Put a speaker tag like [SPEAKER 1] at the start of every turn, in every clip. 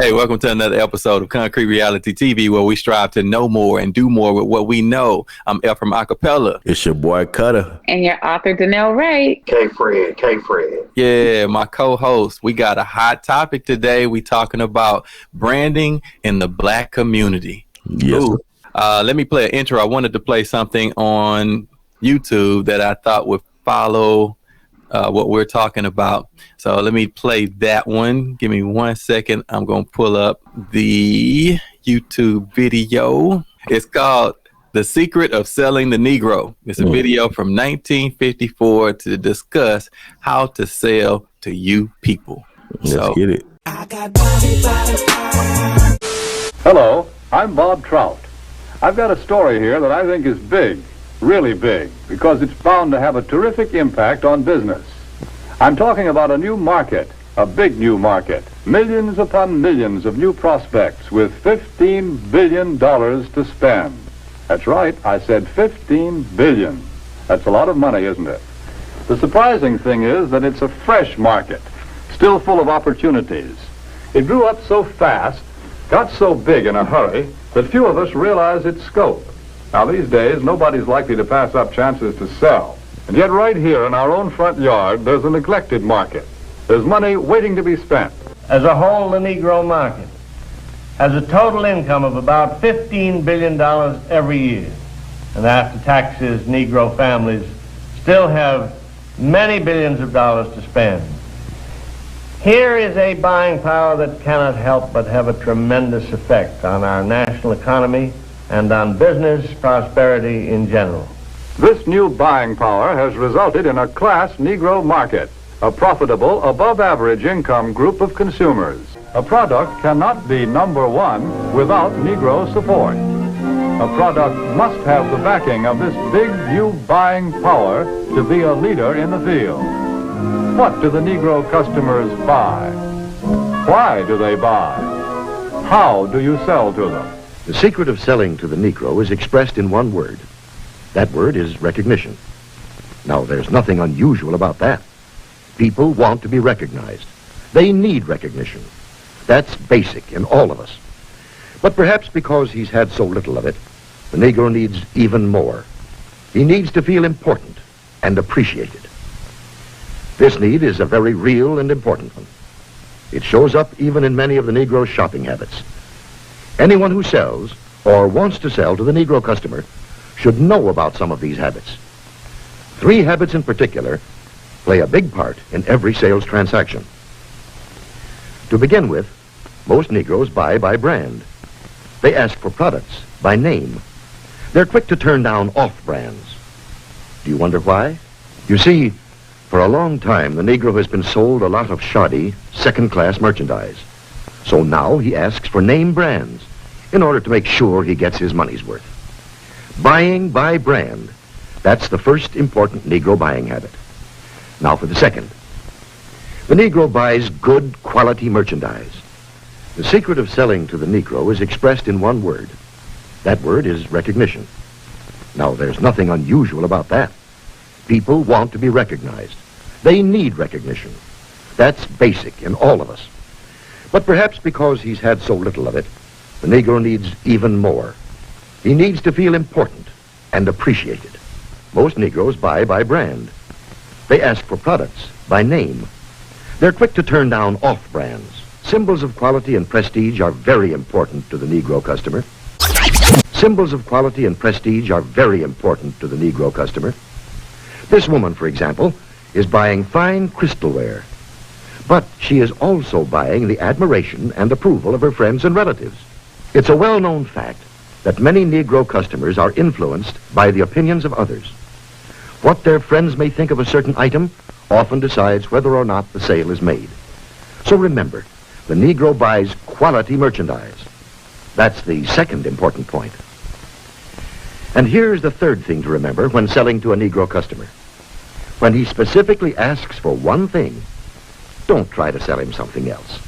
[SPEAKER 1] Hey, welcome to another episode of Concrete Reality TV, where we strive to know more and do more with what we know. I'm El from Acapella.
[SPEAKER 2] It's your boy Cutter.
[SPEAKER 3] And your author, Danelle Wright.
[SPEAKER 4] K-Fred.
[SPEAKER 1] Yeah, my co-host. We got a hot topic today. We talking about branding in the Black community.
[SPEAKER 2] Yes.
[SPEAKER 1] Ooh. Let me play an intro. I wanted to play something on YouTube that I thought would follow what we're talking about. So let me play that one. Give me 1 second. I'm going to pull up the YouTube video. It's called The Secret of Selling the Negro. It's a video from 1954 to discuss how to sell to you people.
[SPEAKER 2] Let's get it.
[SPEAKER 5] Hello, I'm Bob Trout. I've got a story here that I think is big, really big, because it's bound to have a terrific impact on business. I'm talking about a new market, a big new market, millions upon millions of new prospects with $15 billion to spend. That's right, I said $15 billion. That's a lot of money, isn't it? The surprising thing is that it's a fresh market, still full of opportunities. It grew up so fast, got so big in a hurry, that few of us realize its scope. Now, these days, nobody's likely to pass up chances to sell. And yet right here in our own front yard, there's a neglected market. There's money waiting to be spent.
[SPEAKER 6] As a whole, the Negro market has a total income of about $15 billion every year. And after taxes, Negro families still have many billions of dollars to spend. Here is a buying power that cannot help but have a tremendous effect on our national economy and on business prosperity in general.
[SPEAKER 5] This new buying power has resulted in a class Negro market, a profitable, above-average income group of consumers. A product cannot be number one without Negro support. A product must have the backing of this big new buying power to be a leader in the field. What do the Negro customers buy? Why do they buy? How do you sell to them?
[SPEAKER 7] The secret of selling to the Negro is expressed in one word. That word is recognition. Now, there's nothing unusual about that. People want to be recognized. They need recognition. That's basic in all of us. But perhaps because he's had so little of it, the Negro needs even more. He needs to feel important and appreciated. This need is a very real and important one. It shows up even in many of the Negro's shopping habits. Anyone who sells or wants to sell to the Negro customer should know about some of these habits. 3 habits in particular play a big part in every sales transaction. To begin with, most Negroes buy by brand. They ask for products by name. They're quick to turn down off-brands. Do you wonder why? You see, for a long time, the Negro has been sold a lot of shoddy, second-class merchandise. So now he asks for name brands in order to make sure he gets his money's worth. Buying by brand, that's the first important Negro buying habit. Now for the second. The Negro buys good quality merchandise. The secret of selling to the Negro is expressed in one word. That word is recognition. Now there's nothing unusual about that. People want to be recognized. They need recognition. That's basic in all of us. But perhaps because he's had so little of it, the Negro needs even more. He needs to feel important and appreciated. Most Negroes buy by brand. They ask for products by name. They're quick to turn down off-brands. Symbols of quality and prestige are very important to the Negro customer. Symbols of quality and prestige are very important to the Negro customer. This woman, for example, is buying fine crystalware. But she is also buying the admiration and approval of her friends and relatives. It's a well-known fact that many Negro customers are influenced by the opinions of others. What their friends may think of a certain item often decides whether or not the sale is made. So remember, the Negro buys quality merchandise. That's the second important point. And here's the third thing to remember when selling to a Negro customer. When he specifically asks for one thing, don't try to sell him something else.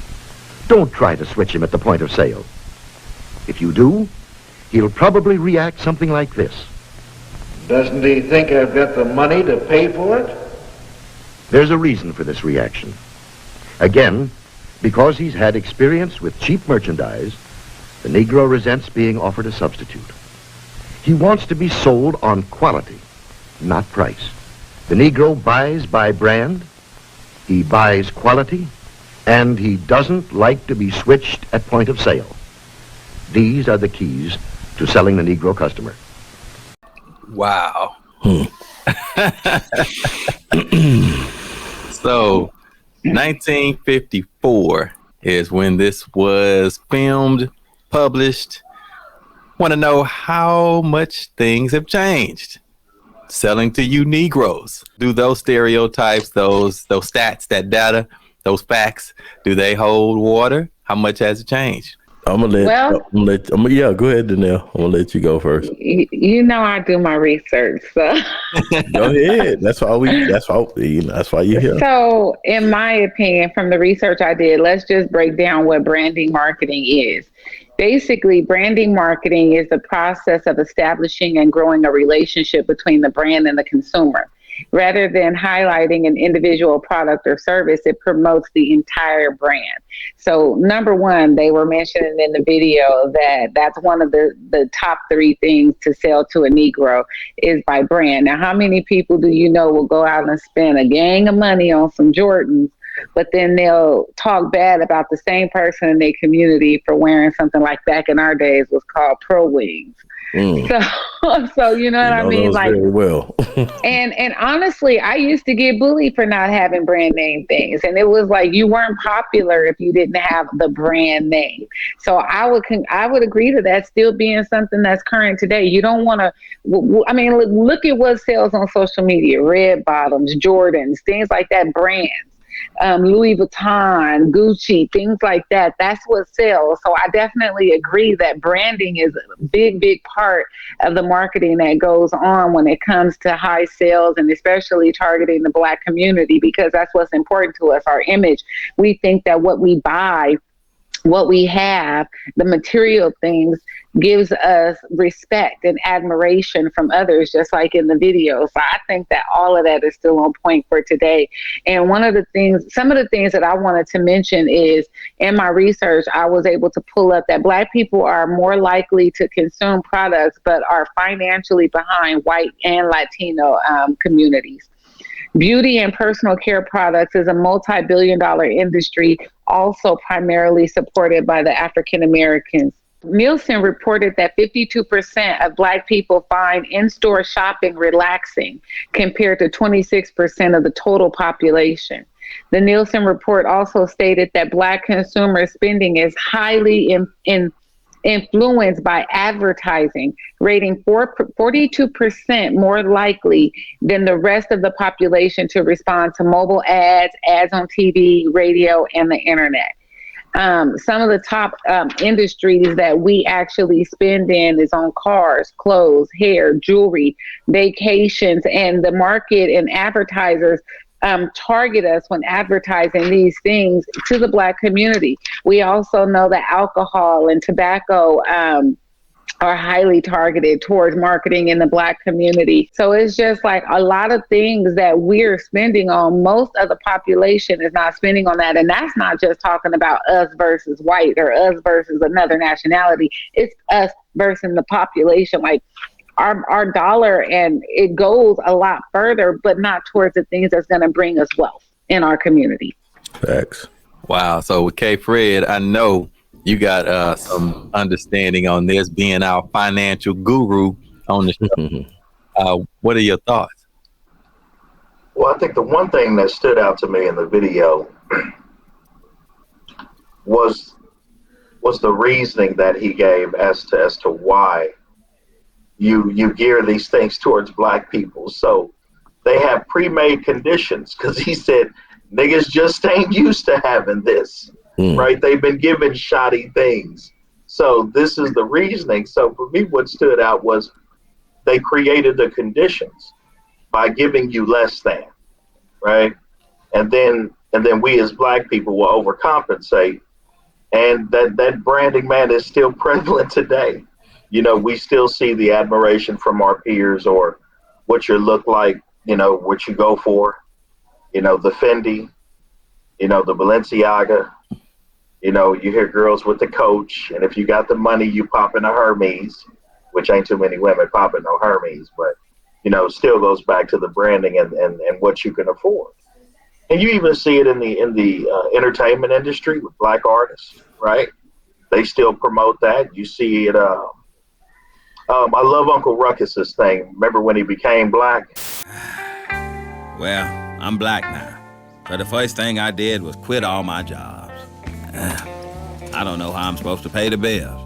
[SPEAKER 7] Don't try to switch him at the point of sale. If you do, he'll probably react something like this.
[SPEAKER 6] Doesn't he think I've got the money to pay for it?
[SPEAKER 7] There's a reason for this reaction. Again, Because he's had experience with cheap merchandise, the Negro resents being offered a substitute. He wants to be sold on quality, not price. The Negro buys by brand, he buys quality, and he doesn't like to be switched at point of sale. These are the keys to selling the Negro customer.
[SPEAKER 1] Wow. So, 1954 is when this was filmed, published. Want to know how much things have changed? Selling to you Negroes. Do those stereotypes, those stats, that data, those facts, do they hold water? How much has it changed?
[SPEAKER 2] Yeah, go ahead, Danelle. I'm gonna let you go first.
[SPEAKER 3] You know I do my research, so
[SPEAKER 2] Go ahead. That's why you're here.
[SPEAKER 3] So, in my opinion, from the research I did, let's just break down what branding marketing is. Basically, branding marketing is the process of establishing and growing a relationship between the brand and the consumer. Rather than highlighting an individual product or service, it promotes the entire brand. So, number one, they were mentioning in the video that that's one of the top 3 things to sell to a Negro is by brand. Now, how many people do you know will go out and spend a gang of money on some Jordans, but then they'll talk bad about the same person in their community for wearing something like back in our days was called Pro Wings? So you know what I mean? Like,
[SPEAKER 2] very well.
[SPEAKER 3] and honestly, I used to get bullied for not having brand name things, and it was like you weren't popular if you didn't have the brand name. So I would agree to that still being something that's current today. You don't want to. I mean, look at what sells on social media: red bottoms, Jordans, things like that, brands. Louis Vuitton, Gucci, things like that. That's what sells. So I definitely agree that branding is a big, big part of the marketing that goes on when it comes to high sales and especially targeting the Black community, because that's what's important to us, our image. We think that what we buy, what we have, the material things gives us respect and admiration from others, just like in the video. So I think that all of that is still on point for today. And some of the things that I wanted to mention is in my research, I was able to pull up that Black people are more likely to consume products, but are financially behind white and Latino communities. Beauty and personal care products is a multi-billion-dollar industry, also primarily supported by the African Americans. Nielsen reported that 52% of Black people find in-store shopping relaxing, compared to 26% of the total population. The Nielsen report also stated that Black consumer spending is highly influenced by advertising, rating 42% more likely than the rest of the population to respond to mobile ads on TV, radio, and the internet. Some of the top industries that we actually spend in is on cars, clothes, hair, jewelry, vacations, and the market and advertisers target us when advertising these things to the Black community. We also know that alcohol and tobacco are highly targeted towards marketing in the Black community. So it's just like a lot of things that we're spending on. Most of the population is not spending on that. And that's not just talking about us versus white or us versus another nationality. It's us versus the population. Like our dollar, and it goes a lot further, but not towards the things that's going to bring us wealth in our community.
[SPEAKER 2] Facts.
[SPEAKER 1] Wow. So with K. Fred, I know you got some understanding on this, being our financial guru on the show. What are your thoughts?
[SPEAKER 4] Well, I think the one thing that stood out to me in the video was the reasoning that he gave as to why you gear these things towards Black people. So they have pre-made conditions, because he said niggas just ain't used to having this. Right? They've been given shoddy things. So this is the reasoning. So for me, what stood out was they created the conditions by giving you less than, right? And then we as Black people will overcompensate. And that branding, man, is still prevalent today. You know, we still see the admiration from our peers, or what you look like, you know, what you go for, you know, the Fendi, you know, the Balenciaga, You know, you hear girls with the Coach, and if you got the money, you pop in a Hermes, which ain't too many women popping no Hermes, but, you know, still goes back to the branding and what you can afford. And you even see it in the entertainment industry with black artists, right? They still promote that. You see it. I love Uncle Ruckus's thing. Remember when he became black?
[SPEAKER 8] Well, I'm black now. So the first thing I did was quit all my jobs. I don't know how I'm supposed to pay the bills.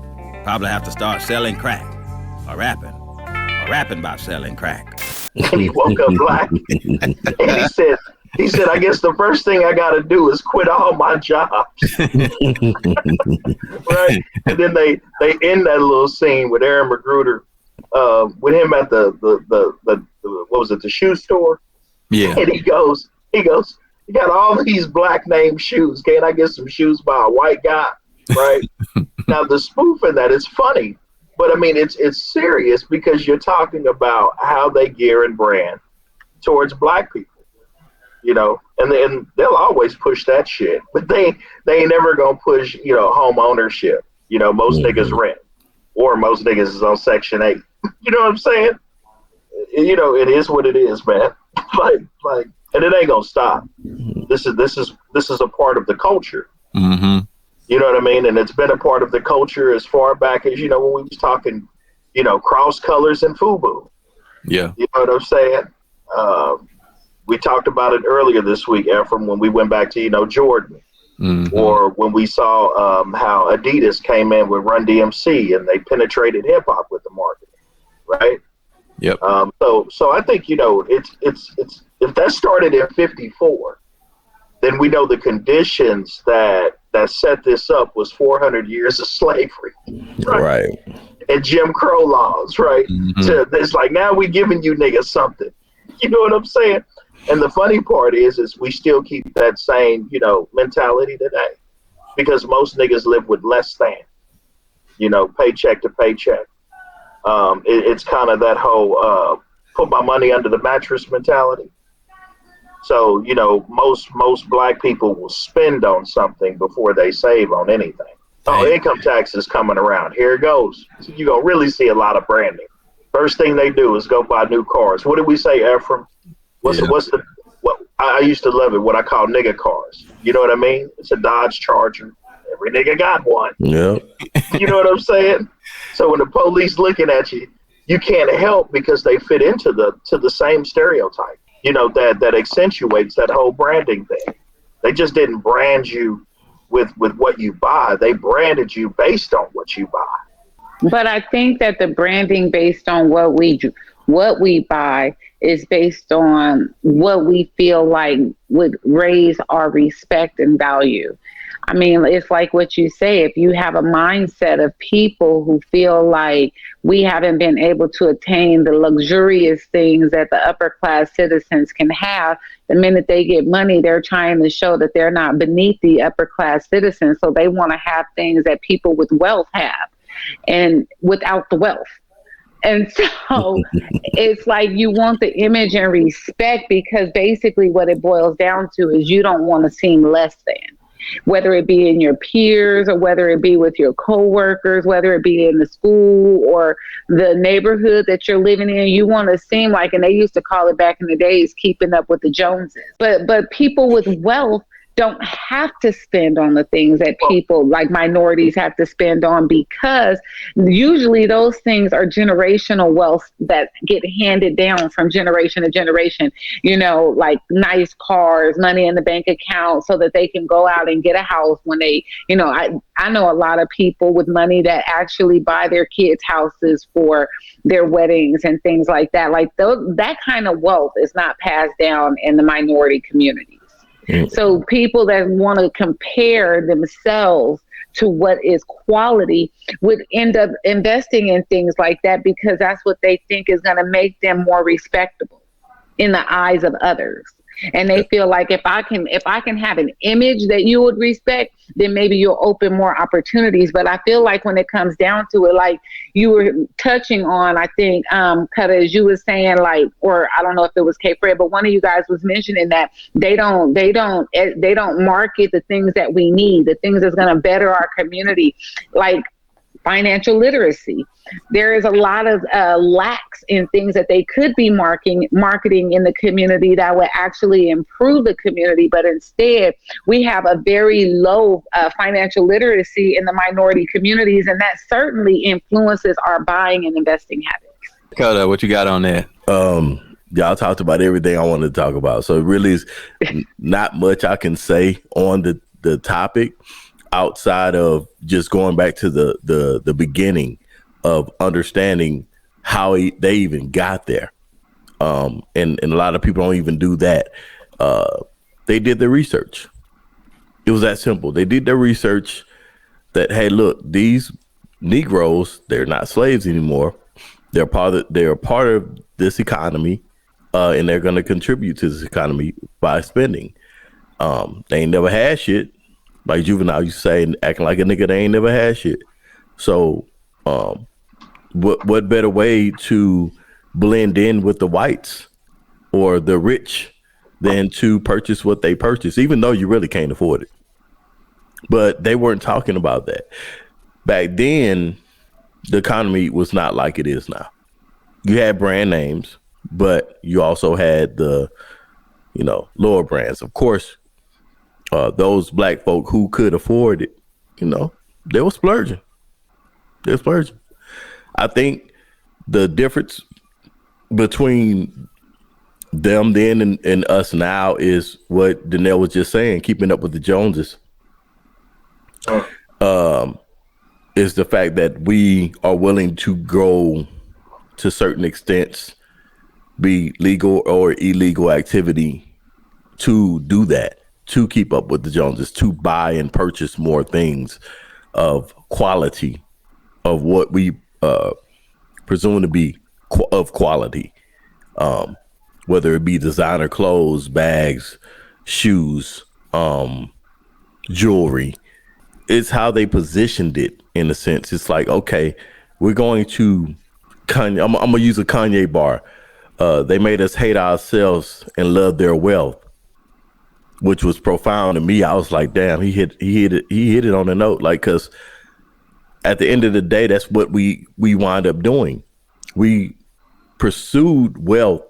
[SPEAKER 8] Probably have to start selling crack or rapping about selling crack.
[SPEAKER 4] And he woke up black. And he said, I guess the first thing I got to do is quit all my jobs. Right. And then they end that little scene with Aaron McGruder, with him at the what was it, the shoe store?
[SPEAKER 1] Yeah.
[SPEAKER 4] And he goes, you got all these black name shoes. Can't I get some shoes by a white guy? Right. Now the spoof in that is funny, but I mean it's serious because you're talking about how they gear and brand towards black people. You know, and they'll always push that shit, but they ain't never gonna push, you know, home ownership. You know, most niggas rent, or most niggas is on Section 8. You know what I'm saying? You know, it is what it is, man. like, and it ain't gonna stop. This is a part of the culture.
[SPEAKER 1] Mm-hmm.
[SPEAKER 4] You know what I mean? And it's been a part of the culture as far back as, you know, when we was talking, you know, cross colors and FUBU.
[SPEAKER 1] Yeah.
[SPEAKER 4] You know what I'm saying? We talked about it earlier this week, Ephraim, when we went back to, you know, Jordan. Mm-hmm. Or when we saw how Adidas came in with Run DMC and they penetrated hip hop with the marketing, right?
[SPEAKER 1] Yep.
[SPEAKER 4] So I think, you know, it's if that started in '54, then we know the conditions that set this up was 400 years of slavery, right? And Jim Crow laws, right? Mm-hmm. So it's like, now we giving you niggas something. You know what I'm saying? And the funny part is we still keep that same, you know, mentality today, because most niggas live with less than, you know, paycheck to paycheck. It's kind of that whole put my money under the mattress mentality. So, you know, most black people will spend on something before they save on anything. Oh, income tax is coming around. Here it goes. So you're going to really see a lot of branding. First thing they do is go buy new cars. What did we say, Ephraim? I used to love it, what I call nigga cars. You know what I mean? It's a Dodge Charger. Every nigga got one.
[SPEAKER 2] Yeah.
[SPEAKER 4] You know what I'm saying? So when the police looking at you, you can't help because they fit into the same stereotype. You know, that accentuates that whole branding thing. They just didn't brand you with what you buy. They branded you based on what you buy.
[SPEAKER 3] But I think that the branding based on what we buy is based on what we feel like would raise our respect and value. I mean, it's like what you say, if you have a mindset of people who feel like we haven't been able to attain the luxurious things that the upper class citizens can have, the minute they get money, they're trying to show that they're not beneath the upper class citizens. So they want to have things that people with wealth have and without the wealth. And so it's like you want the image and respect, because basically what it boils down to is you don't want to seem less than. Whether it be in your peers or whether it be with your coworkers, whether it be in the school or the neighborhood that you're living in, you want to seem like, and they used to call it back in the days, keeping up with the Joneses. But people with wealth don't have to spend on the things that people like minorities have to spend on, because usually those things are generational wealth that get handed down from generation to generation, you know, like nice cars, money in the bank account so that they can go out and get a house when they, you know, I know a lot of people with money that actually buy their kids houses for their weddings and things like that. Like that kind of wealth is not passed down in the minority community. So people that want to compare themselves to what is quality would end up investing in things like that, because that's what they think is going to make them more respectable in the eyes of others. And they feel like if I can have an image that you would respect, then maybe you'll open more opportunities. But I feel like when it comes down to it, like you were touching on, I think, Kutta, as you were saying, like, or I don't know if it was K Fred, but one of you guys was mentioning that they don't market the things that we need, the things that's going to better our community, like financial literacy. There is a lot of lacks in things that they could be marketing in the community that would actually improve the community. But instead, we have a very low financial literacy in the minority communities, and that certainly influences our buying and investing habits.
[SPEAKER 1] Kutta, what you got on that?
[SPEAKER 2] Y'all talked about everything I wanted to talk about. So it really is not much I can say on the topic outside of just going back to the beginning of understanding how they even got there. And a lot of people don't even do that. They did their research. It was that simple. They did their research that, hey, look, these Negroes, they're not slaves anymore. They're part of this economy, and they're going to contribute to this economy by spending. They ain't never had shit. Like Juvenile used to say, acting like a nigga they ain't never had shit. So what better way to blend in with the whites or the rich than to purchase what they purchase, even though you really can't afford it. But they weren't talking about that. Back then, the economy was not like it is now. You had brand names, but you also had the, lower brands. Of course, those black folk who could afford it, they were splurging. I think the difference between them then and us now is what Danelle was just saying, keeping up with the Joneses. Is the fact that we are willing to go to certain extents, be legal or illegal activity to do that, to keep up with the Joneses, to buy and purchase more things of quality, of what we presume to be of quality, whether it be designer clothes, bags, shoes, jewelry. It's how they positioned it, in a sense. It's like, okay, we're going to Kanye. I'm gonna use a Kanye bar. They made us hate ourselves and love their wealth, which was profound to me. I was like, damn, he hit it on the note. Like, cause at the end of the day, that's what we wind up doing. We pursued wealth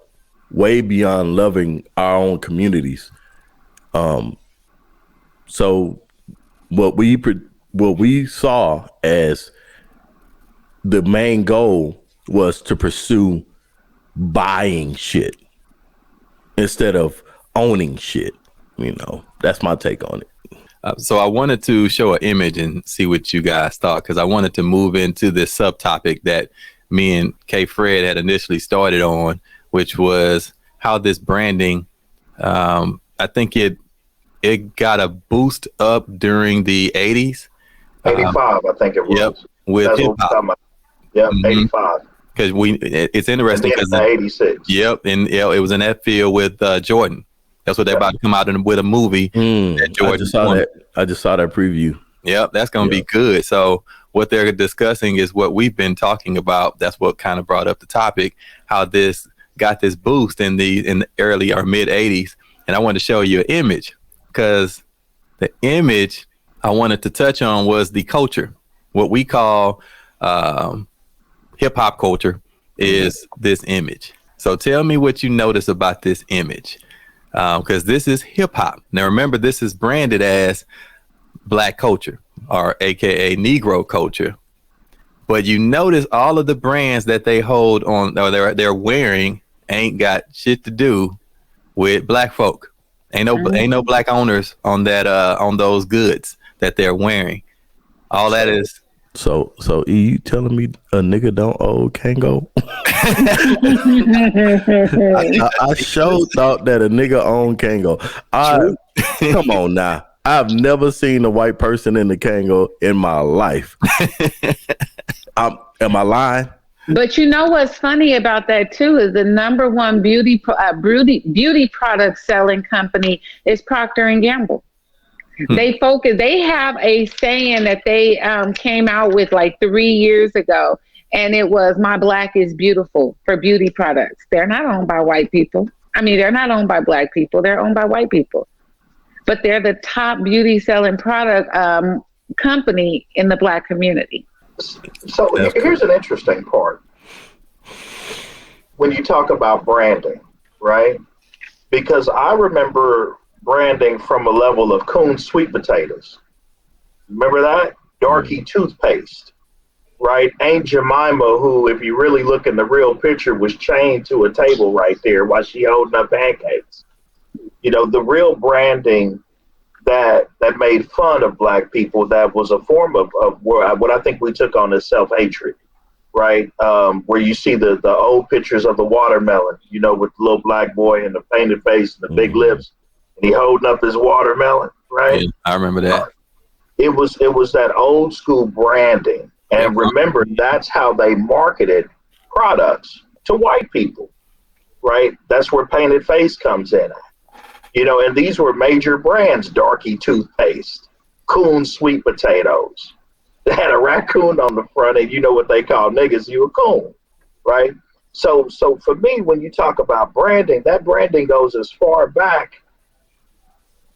[SPEAKER 2] way beyond loving our own communities. So what we saw as the main goal was to pursue buying shit instead of owning shit. That's my take on it.
[SPEAKER 1] So I wanted to show an image and see what you guys thought, because I wanted to move into this subtopic that me and K Fred had initially started on, which was how this branding, I think it got a boost up during the 80s.
[SPEAKER 4] 85, I think it was.
[SPEAKER 1] Yep, with hip hop.
[SPEAKER 4] Yep, 85.
[SPEAKER 1] Because it's interesting because
[SPEAKER 4] 86.
[SPEAKER 1] Yep, and it was in that field with Jordan. That's what they're about to come out with a movie. That Jordan
[SPEAKER 2] I just saw that preview.
[SPEAKER 1] Yep, that's going to be good. So what they're discussing is what we've been talking about. That's what kind of brought up the topic, how this got this boost in the early or mid 80s. And I wanted to show you an image, because the image I wanted to touch on was the culture. What we call hip hop culture is this image. So tell me what you notice about this image, because this is hip hop. Now remember, this is branded as Black culture, or AKA Negro culture. But you notice all of the brands that they hold on, or they're wearing, ain't got shit to do with Black folk. Ain't no Black owners on that on those goods that they're wearing. All that is.
[SPEAKER 2] So you telling me a nigga don't owe Kango? I sure thought that a nigga owned Kango. Come on now. I've never seen a white person in the Kango in my life. Am I lying?
[SPEAKER 3] But you know what's funny about that too is the number one beauty product selling company is Procter and Gamble. They focus. They have a saying that they came out with like 3 years ago, and it was "My Black is beautiful" for beauty products. They're not owned by white people. I mean, they're not owned by Black people. They're owned by white people. But they're the top beauty selling product company in the Black community.
[SPEAKER 4] So here's an interesting part. When you talk about branding, right? Because I remember branding from a level of Coon sweet potatoes. Remember that? Darky toothpaste, right? Aunt Jemima, who, if you really look in the real picture, was chained to a table right there while she holding up pancakes. You know, the real branding that made fun of Black people, that was a form of what I think we took on as self-hatred, right? Where you see the old pictures of the watermelon, you know, with the little Black boy and the painted face and the big lips, and he holding up his watermelon, right?
[SPEAKER 1] Yeah, I remember that.
[SPEAKER 4] It was that old school branding. And remember, that's how they marketed products to white people, right? That's where painted face comes in. You know, and these were major brands: Darky toothpaste, Coon sweet potatoes. They had a raccoon on the front, and you know what they call niggas, you a coon, right? So for me, when you talk about branding, that branding goes as far back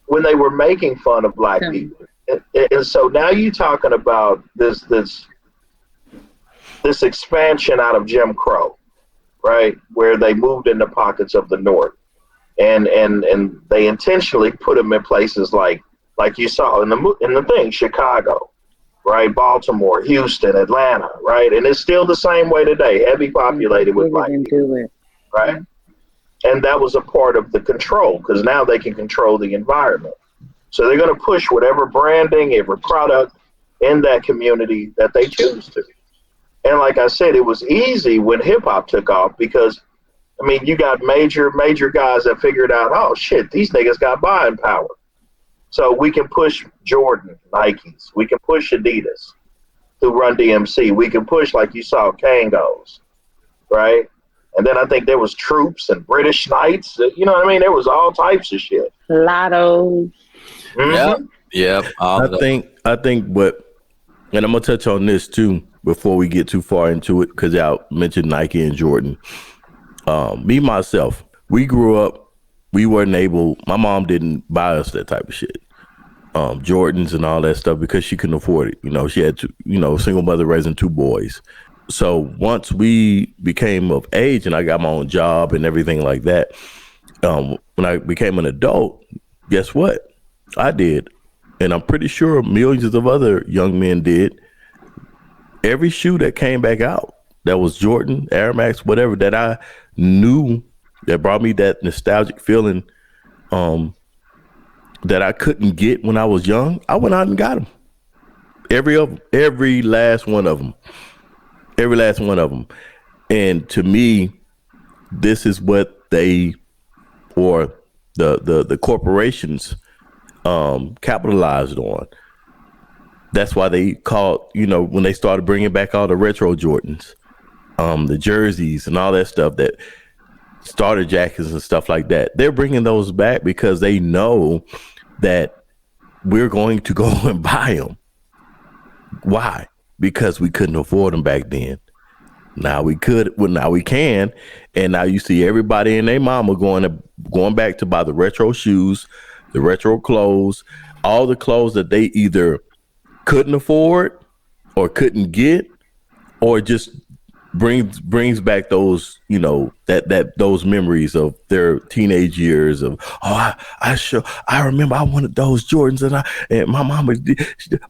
[SPEAKER 4] when they were making fun of Black people. And so now you're talking about this expansion out of Jim Crow, right? Where they moved in the pockets of the North. And they intentionally put them in places like you saw in the thing, Chicago, right? Baltimore, Houston, Atlanta, right? And it's still the same way today, heavy populated with Black people, right? And that was a part of the control, because now they can control the environment. So they're going to push whatever branding, every product in that community that they choose to. And like I said, it was easy when hip hop took off, because I mean, you got major guys that figured out, oh shit, these niggas got buying power. So we can push Jordan, Nikes. We can push Adidas through Run DMC. We can push, like you saw, Kangos, right? And then I think there was Troops and British Knights. You know what I mean? There was all types of shit.
[SPEAKER 3] Lotto.
[SPEAKER 1] Mm-hmm. Yep.
[SPEAKER 2] I think what, and I'm gonna touch on this too before we get too far into it, because y'all mentioned Nike and Jordan. Me, myself, we grew up, we weren't able, my mom didn't buy us that type of shit. Jordans and all that stuff, because she couldn't afford it. You know, she had single mother raising 2 boys. So once we became of age and I got my own job and everything like that, when I became an adult, guess what? I did. And I'm pretty sure millions of other young men did. Every shoe that came back out, that was Jordan, Air Max, whatever, that I knew that brought me that nostalgic feeling that I couldn't get when I was young, I went out and got them. Every last one of them. Every last one of them. And to me, this is what the corporations capitalized on. That's why they called, when they started bringing back all the retro Jordans, the jerseys and all that stuff, that starter jackets and stuff like that. They're bringing those back because they know that we're going to go and buy them. Why? Because we couldn't afford them back then. Now we could. Well, now we can. And now you see everybody and their mama going back to buy the retro shoes, the retro clothes, all the clothes that they either couldn't afford or couldn't get, or just brings back those, those memories of their teenage years of, I remember I wanted those Jordans, and my mama,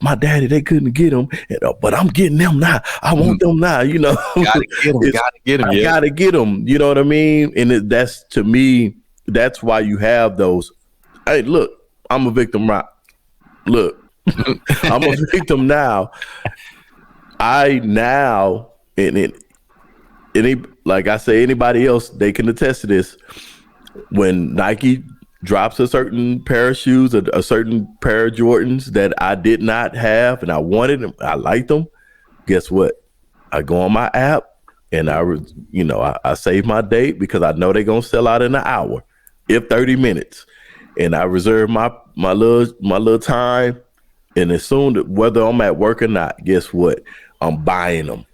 [SPEAKER 2] my daddy, they couldn't get them, but I'm getting them now. I want them now, Gotta get them. I gotta get them. You know what I mean? And that's, to me, that's why you have those. Hey, look, I'm a victim. Look, I'm a victim now. Like I say, anybody else, they can attest to this. When Nike drops a certain pair of shoes, a certain pair of Jordans that I did not have and I wanted them, I liked them, guess what? I go on my app, and I save my date because I know they're gonna sell out in an hour, if 30 minutes, and I reserve my little time. And as soon as, whether I'm at work or not, guess what? I'm buying them.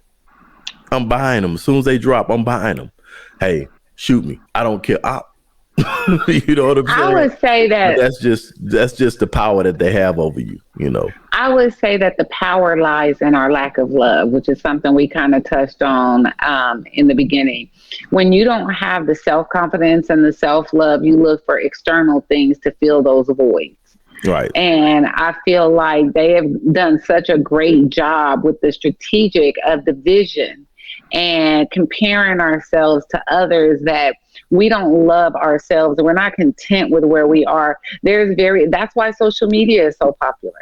[SPEAKER 2] As soon as they drop, I'm buying them. Hey, shoot me. I don't care. You know what I'm saying?
[SPEAKER 3] I would say that
[SPEAKER 2] that's just the power that they have over you, you know.
[SPEAKER 3] I would say that the power lies in our lack of love, which is something we kind of touched on in the beginning. When you don't have the self-confidence and the self-love, you look for external things to fill those voids.
[SPEAKER 2] Right.
[SPEAKER 3] And I feel like they have done such a great job with the strategic of the vision and comparing ourselves to others that we don't love ourselves. We're not content with where we are. That's why social media is so popular.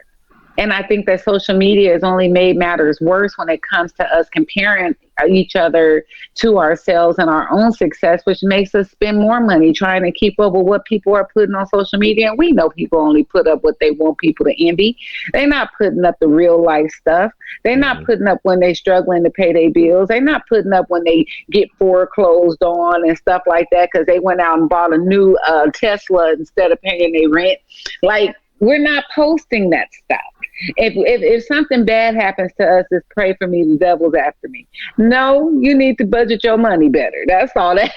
[SPEAKER 3] And I think that social media has only made matters worse when it comes to us comparing each other to ourselves and our own success, which makes us spend more money trying to keep up with what people are putting on social media. And we know people only put up what they want people to envy. They're not putting up the real life stuff. They're not putting up when they're struggling to pay their bills. They're not putting up when they get foreclosed on and stuff like that because they went out and bought a new Tesla instead of paying their rent. Like, we're not posting that stuff. If something bad happens to us, it's pray for me, the devil's after me. No, you need to budget your money better. That's all that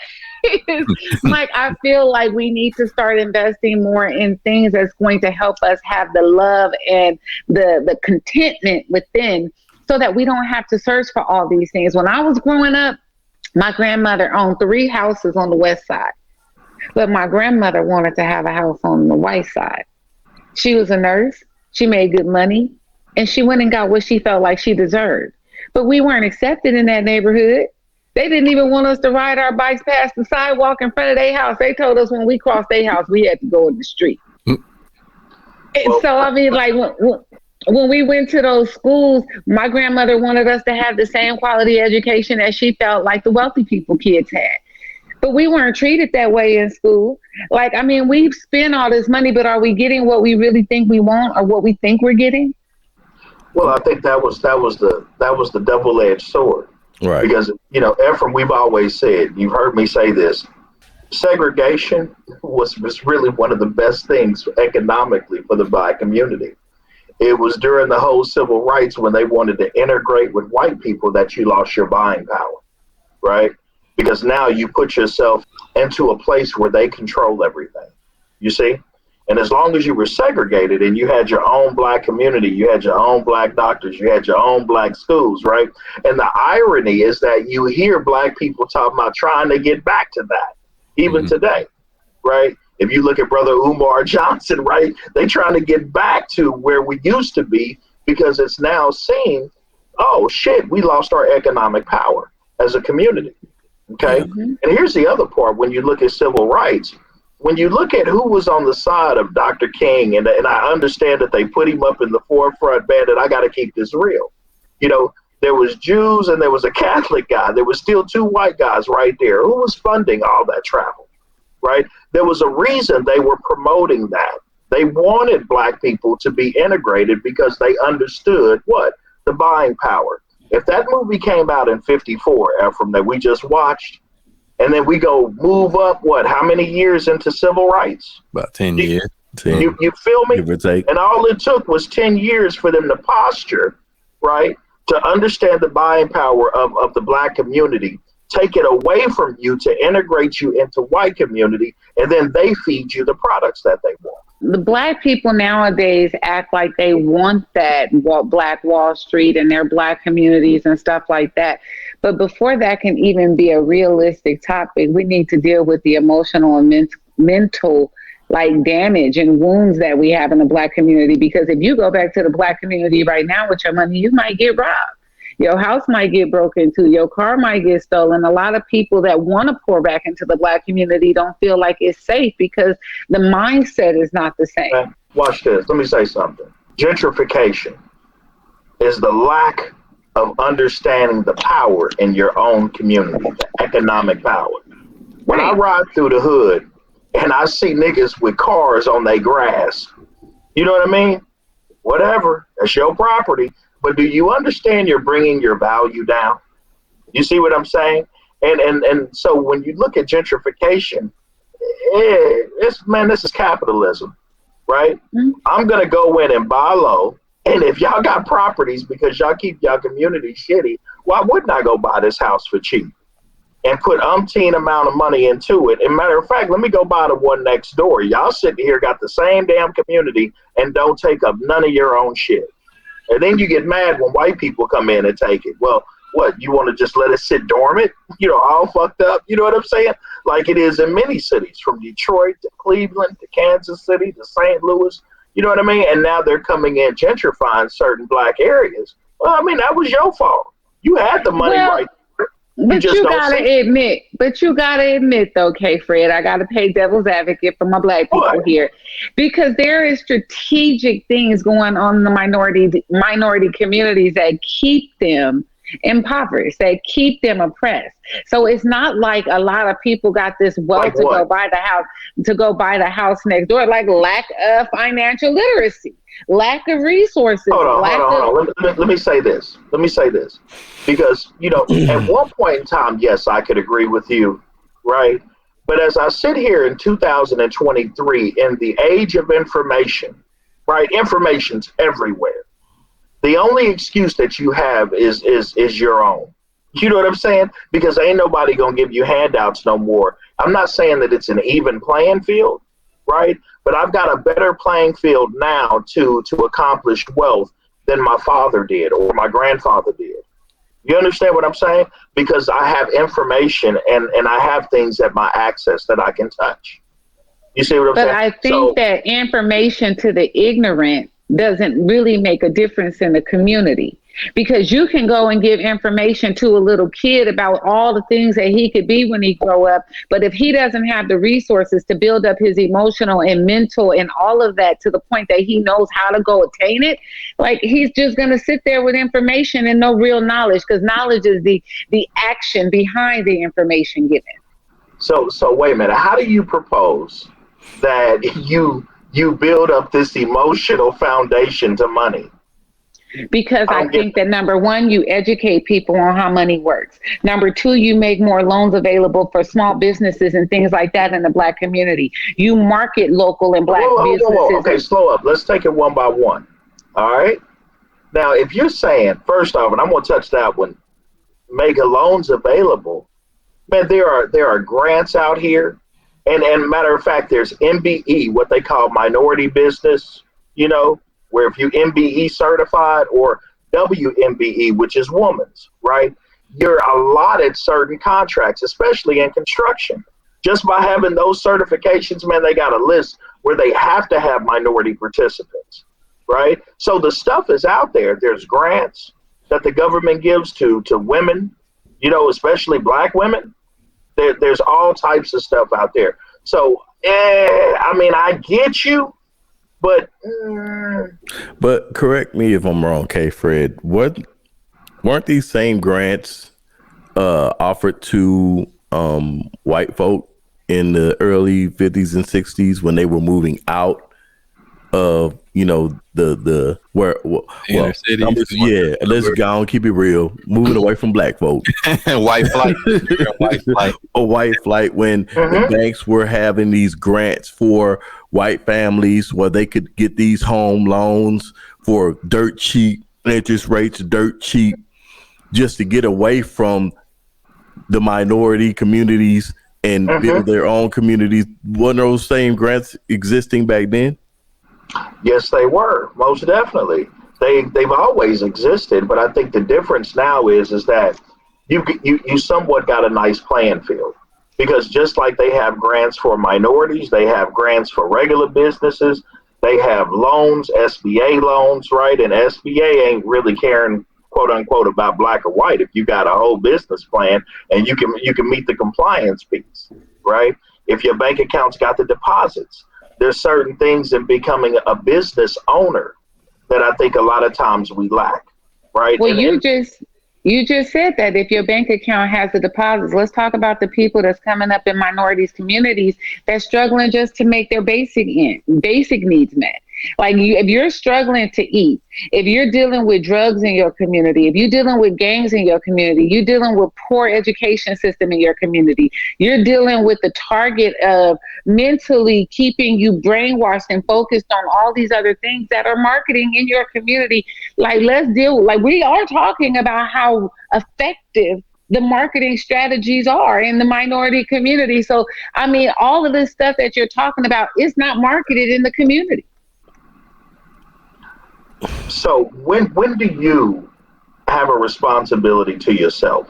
[SPEAKER 3] is. Like, I feel like we need to start investing more in things that's going to help us have the love and the contentment within so that we don't have to search for all these things. When I was growing up, my grandmother owned 3 houses on the west side, but my grandmother wanted to have a house on the white side. She was a nurse. She made good money, and she went and got what she felt like she deserved. But we weren't accepted in that neighborhood. They didn't even want us to ride our bikes past the sidewalk in front of their house. They told us when we crossed their house, we had to go in the street. So, I mean, like, when we went to those schools, my grandmother wanted us to have the same quality education as she felt like the wealthy people kids had. But we weren't treated that way in school. Like, I mean, we spend all this money, but are we getting what we really think we want or what we think we're getting?
[SPEAKER 4] Well, I think that was the double-edged sword.
[SPEAKER 2] Right.
[SPEAKER 4] Because, you know, Ephraim, we've always said, you've heard me say this, segregation was really one of the best things economically for the Black community. It was during the whole civil rights when they wanted to integrate with white people that you lost your buying power, right? Because now you put yourself into a place where they control everything, you see? And as long as you were segregated and you had your own Black community, you had your own Black doctors, you had your own Black schools, right? And the irony is that you hear Black people talking about trying to get back to that, even today, right? If you look at Brother Umar Johnson, right, they trying to get back to where we used to be because it's now seen, oh, shit, we lost our economic power as a community. Okay. And here's the other part. When you look at civil rights, when you look at who was on the side of Dr. King, and I understand that they put him up in the forefront, man, that I got to keep this real. You know, there was Jews and there was a Catholic guy. There was still 2 white guys right there. Who was funding all that travel, right? There was a reason they were promoting that. They wanted Black people to be integrated because they understood what? The buying power. If that movie came out in 54, Ephraim, that we just watched, and then we go move up, what, how many years into civil rights?
[SPEAKER 1] About 10 years. 10.
[SPEAKER 4] You feel me?
[SPEAKER 2] Give or take.
[SPEAKER 4] And all it took was 10 years for them to posture, right, to understand the buying power of the Black community, take it away from you to integrate you into white community, and then they feed you the products that they want.
[SPEAKER 3] The Black people nowadays act like they want that Black Wall Street and their Black communities and stuff like that. But before that can even be a realistic topic, we need to deal with the emotional and mental like damage and wounds that we have in the Black community. Because if you go back to the Black community right now with your money, you might get robbed. Your house might get broken into. Your car might get stolen. A lot of people that want to pour back into the Black community don't feel like it's safe because the mindset is not the same.
[SPEAKER 4] Man, watch this. Let me say something. Gentrification is the lack of understanding the power in your own community, the economic power. When I ride through the hood and I see niggas with cars on their grass, you know what I mean? Whatever, that's your property. But do you understand you're bringing your value down? You see what I'm saying? And so when you look at gentrification, this is capitalism, right? Mm-hmm. I'm going to go in and buy low. And if y'all got properties because y'all keep y'all community shitty, why wouldn't I go buy this house for cheap and put umpteen amount of money into it? And matter of fact, let me go buy the one next door. Y'all sitting here got the same damn community and don't take up none of your own shit. And then you get mad when white people come in and take it. Well, what, you want to just let it sit dormant, all fucked up? You know what I'm saying? Like it is in many cities, from Detroit to Cleveland to Kansas City to St. Louis. You know what I mean? And now they're coming in gentrifying certain black areas. Well, I mean, that was your fault. You had the money right there.
[SPEAKER 3] But you gotta admit though, K-Fred, I gotta play devil's advocate for my black people here, because there is strategic things going on in the minority communities that keep them impoverished, that keep them oppressed. So it's not like a lot of people got this wealth to go buy the house next door, like lack of financial literacy, lack of resources.
[SPEAKER 4] Hold on. Let me say this. Because, at one point in time, yes, I could agree with you, right? But as I sit here in 2023 in the age of information, right? Information's everywhere. The only excuse that you have is your own. You know what I'm saying? Because ain't nobody gonna give you handouts no more. I'm not saying that it's an even playing field, right? But I've got a better playing field now to accomplish wealth than my father did or my grandfather did. You understand what I'm saying? Because I have information and I have things at my access that I can touch. You see what I'm saying?
[SPEAKER 3] But I think that information to the ignorant doesn't really make a difference in the community, because you can go and give information to a little kid about all the things that he could be when he grow up. But if he doesn't have the resources to build up his emotional and mental and all of that to the point that he knows how to go attain it, like he's just going to sit there with information and no real knowledge, because knowledge is the action behind the information given. So
[SPEAKER 4] wait a minute. How do you propose that you build up this emotional foundation to money?
[SPEAKER 3] Because I think that number one, you educate people on how money works. Number two, you make more loans available for small businesses and things like that in the black community. You market local and black businesses.
[SPEAKER 4] Okay, slow up. Let's take it one by one. All right. Now, if you're saying, first off, and I'm going to touch that one, make loans available, man, there are grants out here. And matter of fact, there's MBE, what they call minority business, where if you MBE certified, or WMBE, which is woman's, right? You're allotted certain contracts, especially in construction. Just by having those certifications, man, they got a list where they have to have minority participants, right? So the stuff is out there. There's grants that the government gives to women, especially black women. There's all types of stuff out there. So, I get you, but
[SPEAKER 2] correct me if I'm wrong, K-Fred. Weren't these same grants offered to white folk in the early 50s and 60s when they were moving out of the inner cities? Yeah, let's go and keep it real. Moving away from black folk.
[SPEAKER 1] White flight.
[SPEAKER 2] A white flight when the banks were having these grants for white families where they could get these home loans for dirt cheap interest rates, dirt cheap, just to get away from the minority communities and build their own communities. Weren't those same grants existing back then?
[SPEAKER 4] Yes, they were, most definitely. They've always existed, but I think the difference now is that you somewhat got a nice playing field, because just like they have grants for minorities, they have grants for regular businesses, they have loans, SBA loans, right? And SBA ain't really caring, quote unquote, about black or white if you got a whole business plan and you can meet the compliance piece, right? If your bank account's got the deposits. There's certain things in becoming a business owner that I think a lot of times we lack, right?
[SPEAKER 3] Well, you just said that if your bank account has the deposits. Let's talk about the people that's coming up in minorities communities that's struggling just to make their basic needs met. Like if you're struggling to eat, if you're dealing with drugs in your community, if you're dealing with gangs in your community, you're dealing with poor education system in your community, you're dealing with the target of mentally keeping you brainwashed and focused on all these other things that are marketing in your community. Like, let's deal, like we are talking about how effective the marketing strategies are in the minority community. So, I mean, all of this stuff that you're talking about is not marketed in the community.
[SPEAKER 4] So when do you have a responsibility to yourself?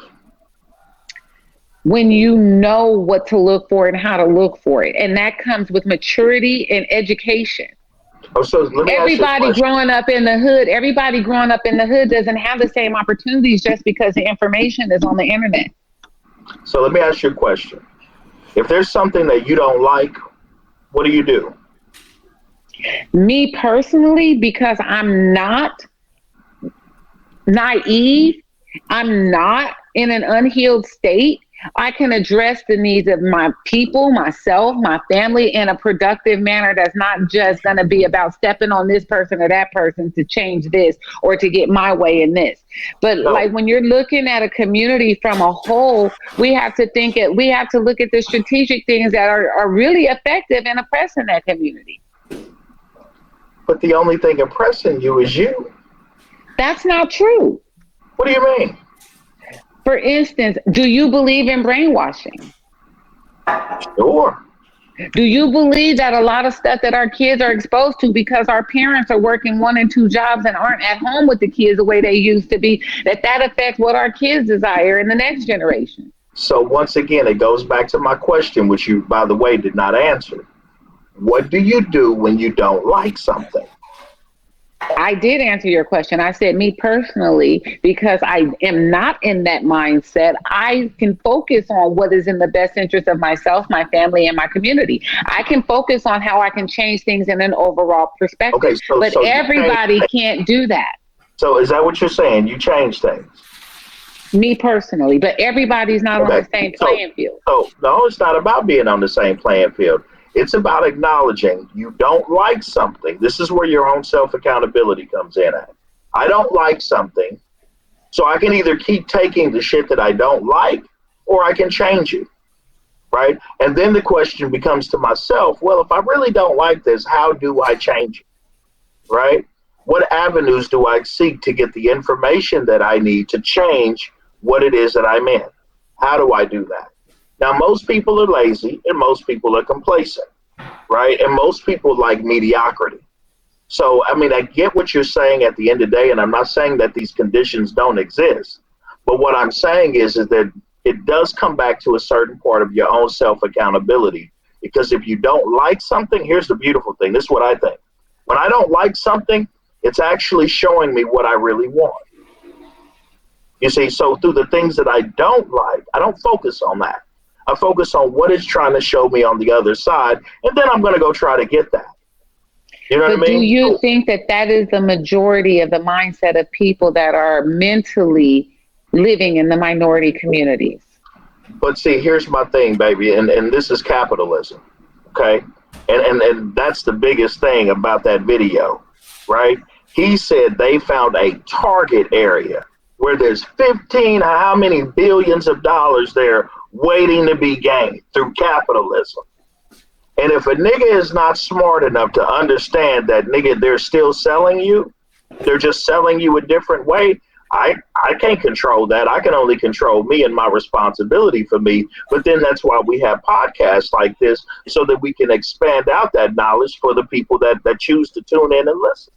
[SPEAKER 3] When you know what to look for and how to look for it. And that comes with maturity and education.
[SPEAKER 4] Oh, so let me
[SPEAKER 3] everybody growing up in the hood doesn't have the same opportunities just because the information is on the internet.
[SPEAKER 4] So let me ask you a question. If there's something that you don't like, what do you do?
[SPEAKER 3] Me personally, because I'm not naive, I'm not in an unhealed state, I can address the needs of my people, myself, my family in a productive manner that's not just going to be about stepping on this person or that person to change this or to get my way in this. But like when you're looking at a community from a whole, we have to look at the strategic things that are really effective in oppressing that community.
[SPEAKER 4] But the only thing oppressing you is you.
[SPEAKER 3] That's not true.
[SPEAKER 4] What do you mean?
[SPEAKER 3] For instance, do you believe in brainwashing?
[SPEAKER 4] Sure.
[SPEAKER 3] Do you believe that a lot of stuff that our kids are exposed to because our parents are working 1 and 2 jobs and aren't at home with the kids the way they used to be, that affects what our kids desire in the next generation?
[SPEAKER 4] So once again, it goes back to my question, which you, by the way, did not answer. What do you do when you don't like something?
[SPEAKER 3] I did answer your question. I said, me personally, because I am not in that mindset, I can focus on what is in the best interest of myself, my family, and my community. I can focus on how I can change things in an overall perspective.
[SPEAKER 4] Okay,
[SPEAKER 3] but everybody can't do that.
[SPEAKER 4] So is that what you're saying? You change things?
[SPEAKER 3] Me personally, but everybody's not on the same playing field.
[SPEAKER 4] So no, it's not about being on the same playing field. It's about acknowledging you don't like something. This is where your own self-accountability comes in at. I don't like something, so I can either keep taking the shit that I don't like, or I can change it, right? And then the question becomes to myself, well, if I really don't like this, how do I change it, right? What avenues do I seek to get the information that I need to change what it is that I'm in? How do I do that? Now, most people are lazy and most people are complacent, right? And most people like mediocrity. So, I mean, I get what you're saying at the end of the day, and I'm not saying that these conditions don't exist. But what I'm saying is that it does come back to a certain part of your own self-accountability. Because if you don't like something, here's the beautiful thing. This is what I think. When I don't like something, it's actually showing me what I really want. You see, so through the things that I don't like, I don't focus on that. I focus on what it's trying to show me on the other side, and then I'm going to go try to get that. You know what I mean?
[SPEAKER 3] Do you think that is the majority of the mindset of people that are mentally living in the minority communities?
[SPEAKER 4] But see, here's my thing, baby, and this is capitalism, okay? And that's the biggest thing about that video, right? He said they found a target area where there's 15, how many billions of dollars there waiting to be gained through capitalism. And if a nigga is not smart enough to understand that, nigga, they're still selling you, they're just selling you a different way, I can't control that. I can only control me and my responsibility for me. But then that's why we have podcasts like this, so that we can expand out that knowledge for the people that choose to tune in and listen,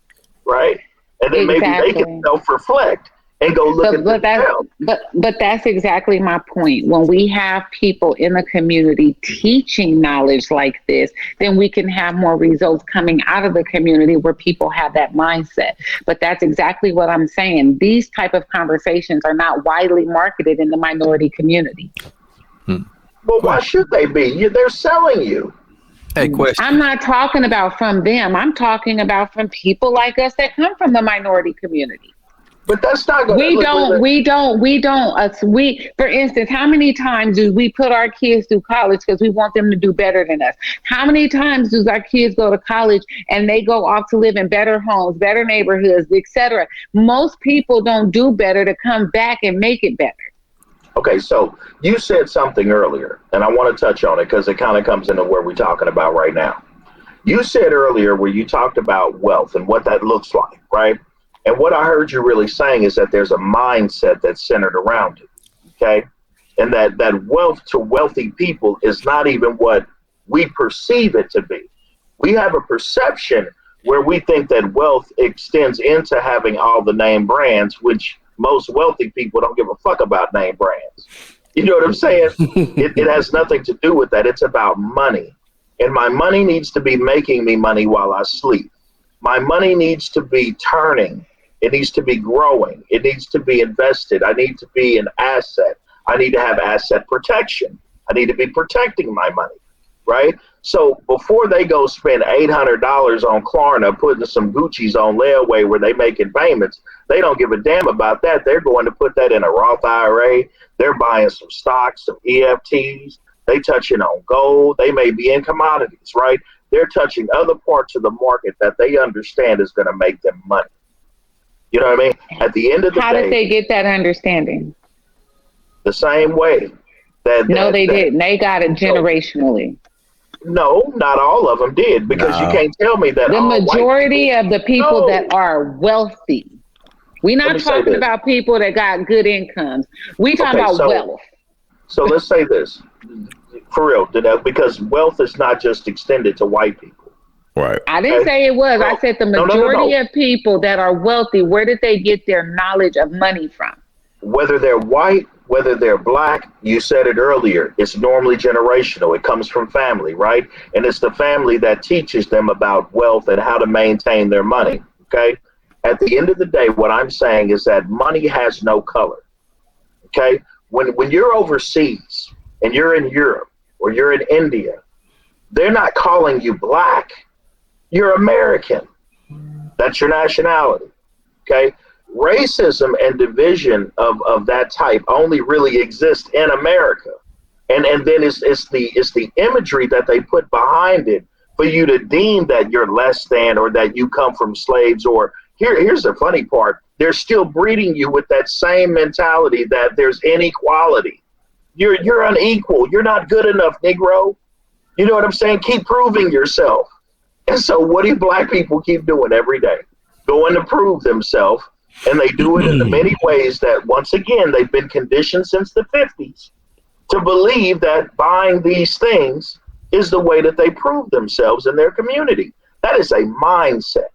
[SPEAKER 4] right? And then maybe they can self-reflect and go look at themselves.
[SPEAKER 3] But that's exactly my point. When we have people in the community teaching knowledge like this, then we can have more results coming out of the community where people have that mindset. But that's exactly what I'm saying. These type of conversations are not widely marketed in the minority community.
[SPEAKER 4] Well, why should they be? They're selling you.
[SPEAKER 1] Hey, question.
[SPEAKER 3] I'm not talking about from them. I'm talking about from people like us that come from the minority community.
[SPEAKER 4] But that's not going
[SPEAKER 3] We, for instance, how many times do we put our kids through college because we want them to do better than us? How many times do our kids go to college and they go off to live in better homes, better neighborhoods, etc.? Most people don't do better to come back and make it better.
[SPEAKER 4] Okay, so you said something earlier, and I want to touch on it because it kind of comes into what we're talking about right now. You said earlier where you talked about wealth and what that looks like, right? And what I heard you really saying is that there's a mindset that's centered around it, okay? And that wealth to wealthy people is not even what we perceive it to be. We have a perception where we think that wealth extends into having all the name brands, which most wealthy people don't give a fuck about name brands. You know what I'm saying? It has nothing to do with that. It's about money. And my money needs to be making me money while I sleep. My money needs to be turning. It needs to be growing. It needs to be invested. I need to be an asset. I need to have asset protection. I need to be protecting my money, right? So before they go spend $800 on Klarna, putting some Gucci's on layaway where they making payments, they don't give a damn about that. They're going to put that in a Roth IRA. They're buying some stocks, some EFTs. They touching on gold. They may be in commodities, right? They're touching other parts of the market that they understand is going to make them money. You know what I mean? At the end of the day.
[SPEAKER 3] How did they get that understanding?
[SPEAKER 4] The same way.
[SPEAKER 3] No, they didn't. They got it generationally.
[SPEAKER 4] No, not all of them did, because you can't tell me that
[SPEAKER 3] the majority of the people that are wealthy. We're not talking about people that got good incomes. We talking about wealth.
[SPEAKER 4] So let's say this, for real, because wealth is not just extended to white people.
[SPEAKER 2] Right.
[SPEAKER 3] I didn't say it was. I said the majority of people that are wealthy, where did they get their knowledge of money from?
[SPEAKER 4] Whether they're white, whether they're black, you said it earlier, it's normally generational. It comes from family, right? And it's the family that teaches them about wealth and how to maintain their money, okay? At the end of the day, what I'm saying is that money has no color, okay? When you're overseas and you're in Europe or you're in India, they're not calling you black. You're American. That's your nationality, okay? Racism and division of that type only really exist in America. And then it's the imagery that they put behind it for you to deem that you're less than or that you come from slaves. Or here's the funny part. They're still breeding you with that same mentality that there's inequality. You're unequal. You're not good enough, Negro. You know what I'm saying? Keep proving yourself. And so what do black people keep doing every day? Going to prove themselves. And they do it in the many ways that, once again, they've been conditioned since the 50s to believe that buying these things is the way that they prove themselves in their community. That is a mindset.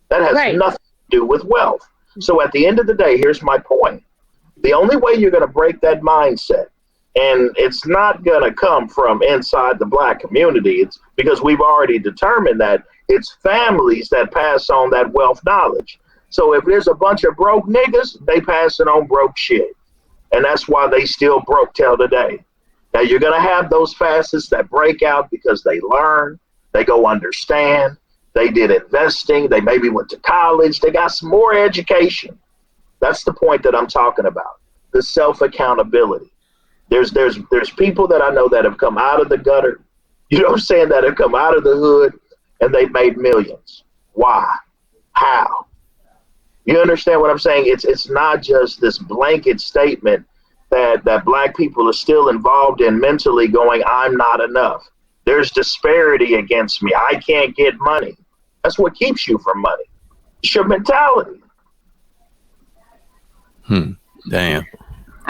[SPEAKER 4] That has nothing to do with wealth. So at the end of the day, here's my point. The only way you're going to break that mindset, and it's not going to come from inside the black community, it's because we've already determined that it's families that pass on that wealth knowledge. So if there's a bunch of broke niggas, they passing on broke shit. And that's why they still broke till today. Now you're going to have those facets that break out because they learn, they go understand, they did investing, they maybe went to college, they got some more education. That's the point that I'm talking about, the self-accountability. There's people that I know that have come out of the gutter, you know what I'm saying, that have come out of the hood and they've made millions. Why? How? You understand what I'm saying? It's not just this blanket statement that black people are still involved in mentally going, I'm not enough. There's disparity against me. I can't get money. That's what keeps you from money. It's your mentality.
[SPEAKER 1] Damn.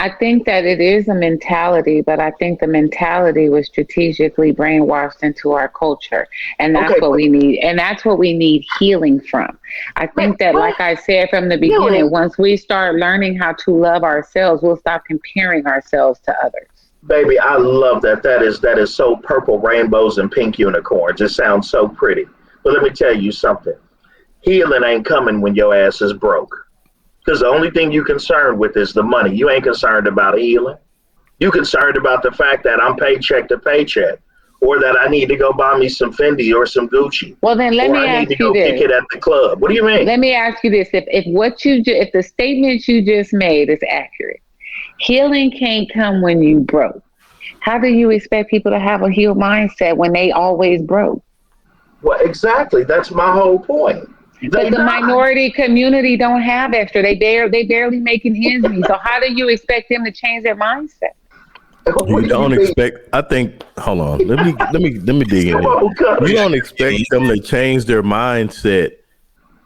[SPEAKER 3] I think that it is a mentality, but I think the mentality was strategically brainwashed into our culture. And that's what we need. And that's what we need healing from. I think that, like I said from the beginning, once we start learning how to love ourselves, we'll stop comparing ourselves to others.
[SPEAKER 4] Baby, I love that. That is so purple rainbows and pink unicorns. It sounds so pretty. But let me tell you something. Healing ain't coming when your ass is broke. Because the only thing you're concerned with is the money. You ain't concerned about healing. You're concerned about the fact that I'm paycheck to paycheck. or that I need to go buy me some Fendi or some Gucci.
[SPEAKER 3] Well, then let
[SPEAKER 4] or
[SPEAKER 3] me
[SPEAKER 4] I need
[SPEAKER 3] ask
[SPEAKER 4] to go
[SPEAKER 3] you
[SPEAKER 4] kick
[SPEAKER 3] this.
[SPEAKER 4] it at the club. What do you mean?
[SPEAKER 3] Let me ask you this: if the statement you just made is accurate, healing can't come when you broke. How do you expect people to have a healed mindset when they always broke?
[SPEAKER 4] Well, exactly. That's my whole point.
[SPEAKER 3] But the minority community don't have extra. They barely making ends meet. So how do you expect them to change their mindset?
[SPEAKER 2] You don't expect. I think. Hold on. Let me dig in. You don't expect them to change their mindset.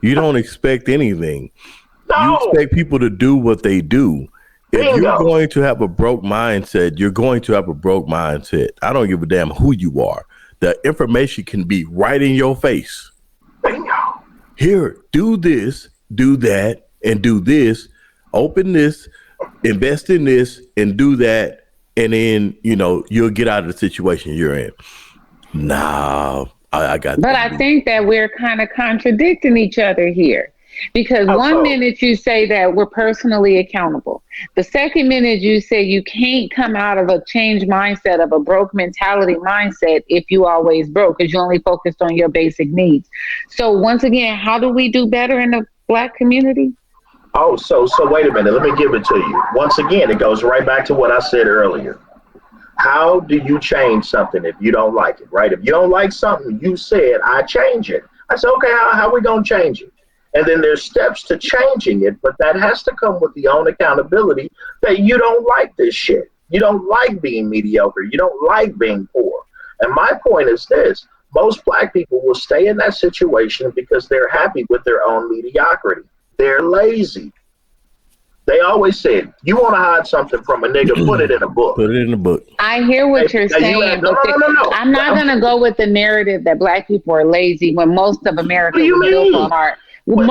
[SPEAKER 2] You don't expect anything.
[SPEAKER 4] No.
[SPEAKER 2] You expect people to do what they do. If you're going to have a broke mindset, you're going to have a broke mindset. I don't give a damn who you are. The information can be right in your face.
[SPEAKER 4] Bingo.
[SPEAKER 2] Here, do this, do that, and do this. Open this, invest in this, and do that. And then, you'll get out of the situation you're in. Nah, I got that.
[SPEAKER 3] But I think that we're kind of contradicting each other here. Because one minute you say that we're personally accountable. The second minute you say you can't come out of a changed mindset, of a broke mentality mindset, if you always broke, because you only focused on your basic needs. So once again, how do we do better in the Black community?
[SPEAKER 4] Oh, so wait a minute. Let me give it to you. Once again, it goes right back to what I said earlier. How do you change something if you don't like it, right? If you don't like something, you said, I change it. I said, okay, how are we going to change it? And then there's steps to changing it, but that has to come with the own accountability that you don't like this shit. You don't like being mediocre. You don't like being poor. And my point is this: most Black people will stay in that situation because they're happy with their own mediocrity. They're lazy. They always said, you want to hide something from a nigga, put it in a book.
[SPEAKER 2] Put it in a book.
[SPEAKER 3] I hear what you're saying, but I'm not going to go with the narrative that Black people are lazy when most of America was built on our was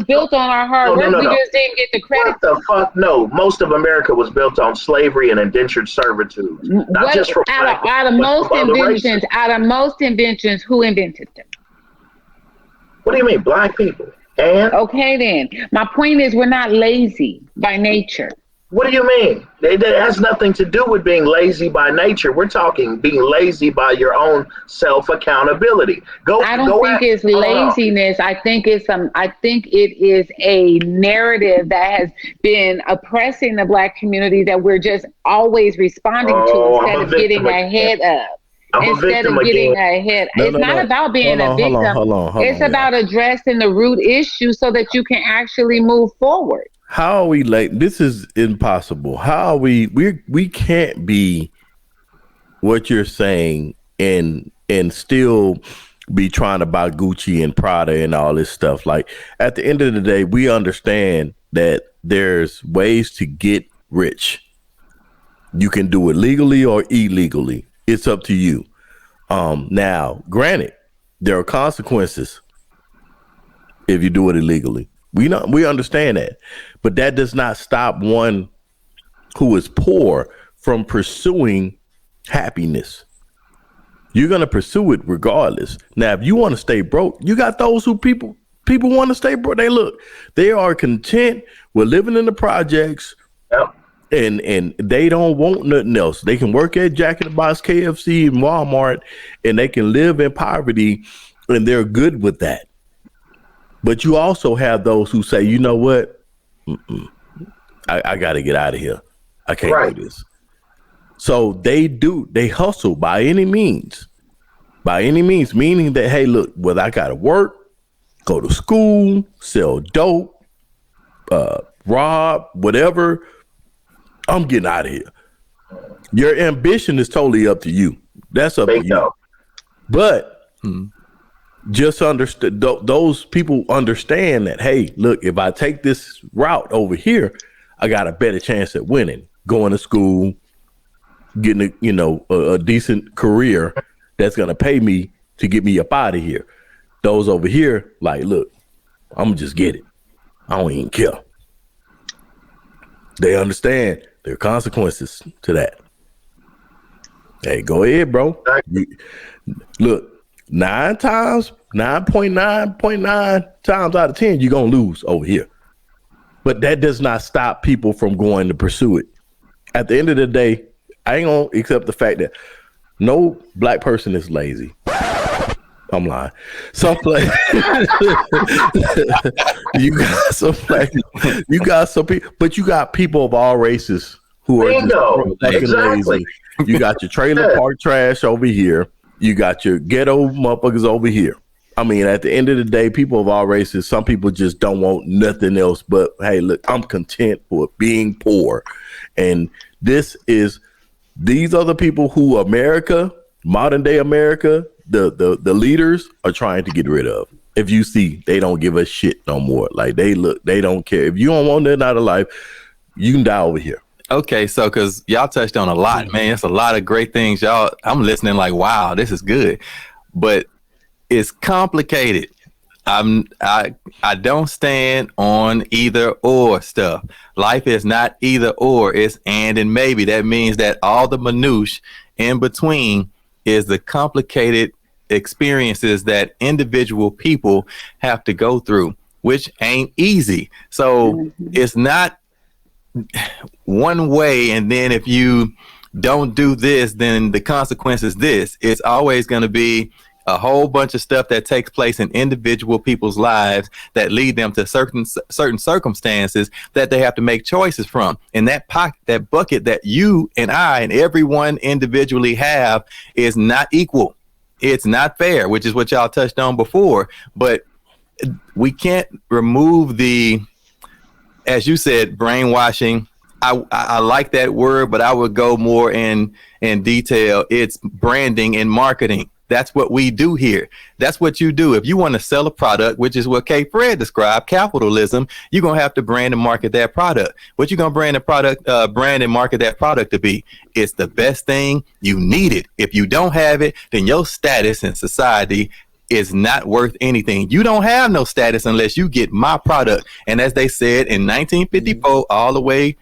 [SPEAKER 3] built on our hard work. We just didn't get the credit.
[SPEAKER 4] What the fuck? No, most of America was built on slavery and indentured servitude. Not just from
[SPEAKER 3] out of most inventions, who invented them?
[SPEAKER 4] What do you mean, Black people? And
[SPEAKER 3] okay, then my point is, we're not lazy by nature.
[SPEAKER 4] What do you mean? It has nothing to do with being lazy by nature. We're talking being lazy by your own self-accountability.
[SPEAKER 3] I don't think it's laziness. I think it is a narrative that has been oppressing the Black community that we're just always responding to instead of getting ahead of. It's not about being a victim. It's about addressing the root issue so that you can actually move forward.
[SPEAKER 2] How are we late? This is impossible. How are we can't be what you're saying and still be trying to buy Gucci and Prada and all this stuff. Like, at the end of the day, we understand that there's ways to get rich. You can do it legally or illegally. It's up to you. Now, granted, there are consequences if you do it illegally. We understand that, but that does not stop one who is poor from pursuing happiness. You're going to pursue it regardless. Now, if you want to stay broke, you got those who people want to stay broke. They are content with living in the projects. Yep. And they don't want nothing else. They can work at Jack in the Box, KFC, and Walmart, and they can live in poverty, and they're good with that. But you also have those who say, you know what? I got to get out of here. I can't do this. So they hustle by any means, meaning that, hey, look, whether I got to work, go to school, sell dope, rob, whatever, I'm getting out of here. Your ambition is totally up to you. That's up to you. But just understand, those people understand that, hey, look, if I take this route over here, I got a better chance at winning, going to school, getting a decent career that's going to pay me to get me up out of here. Those over here, like, look, I'm going to just get it. I don't even care. They understand there are consequences to that. Hey, go ahead, bro. Look, 9.9 times out of 10, you're going to lose over here. But that does not stop people from going to pursue it. At the end of the day, I ain't going to accept the fact that No black person is lazy. I'm lying. Some black, you got some people, but you got people of all races who are just lazy. You got your trailer park trash over here. You got your ghetto motherfuckers over here. I mean, at the end of the day, people of all races, some people just don't want nothing else but, hey, look, I'm content with being poor. And these are the people who America, modern day America, the leaders are trying to get rid of. If you see, they don't give a shit no more. Like they don't care. If you don't want nothing out of life, you can die over here. Okay, so because y'all touched on a lot, man. It's a lot of great things. I'm listening like, wow, this is good. But it's complicated. I don't stand on either or stuff. Life is not either or, it's and maybe. That means that all the minutiae in between is the complicated experiences that individual people have to go through, which ain't easy. So it's not one way, and then if you don't do this, then the consequence is this. It's always going to be a whole bunch of stuff that takes place in individual people's lives that lead them to certain circumstances that they have to make choices from. And that bucket that you and I and everyone individually have is not equal. It's not fair, which is what y'all touched on before. But we can't remove the, as you said, brainwashing. I like that word, but I would go more in detail. It's branding and marketing. That's what we do here. That's what you do. If you want to sell a product, which is what K. Fred described, capitalism, you're going to have to brand and market that product. What you going to brand and market that product to be? It's the best thing. You need it. If you don't have it, then your status in society is not worth anything. You don't have no status unless you get my product. And as they said in 1954, all the way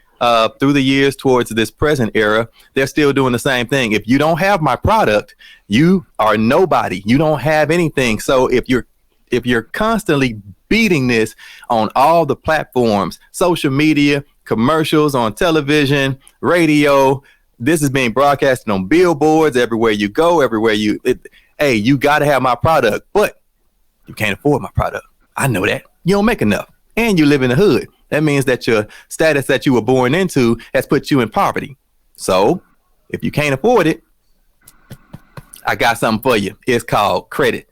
[SPEAKER 2] through the years towards this present era, they're still doing the same thing. If you don't have my product, you are nobody. You don't have anything. So if you're constantly beating this on all the platforms, social media, commercials, on television, radio, this is being broadcasted on billboards everywhere you go, hey, you got to have my product, but you can't afford my product. I know that. You don't make enough, and you live in the hood. That means that your status that you were born into has put you in poverty. So if you can't afford it, I got something for you. It's called credit.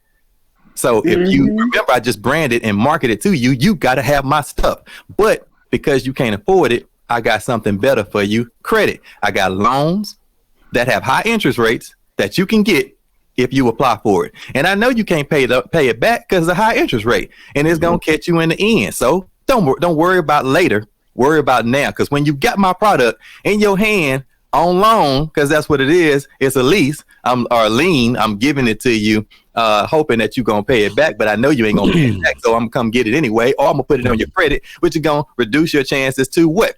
[SPEAKER 2] So if you remember, I just branded and marketed to you, you got to have my stuff. But because you can't afford it, I got something better for you. Credit. I got loans that have high interest rates that you can get if you apply for it. And I know you can't pay it back because of the high interest rate, and it's going to catch you in the end. So don't worry about later. Worry about now, because when you got my product in your hand on loan, because that's what it is, it's a lease or a lien. I'm giving it to you, hoping that you're going to pay it back, but I know you ain't going to pay it back, so I'm going to come get it anyway, or I'm going to put it on your credit, which is going to reduce your chances to what?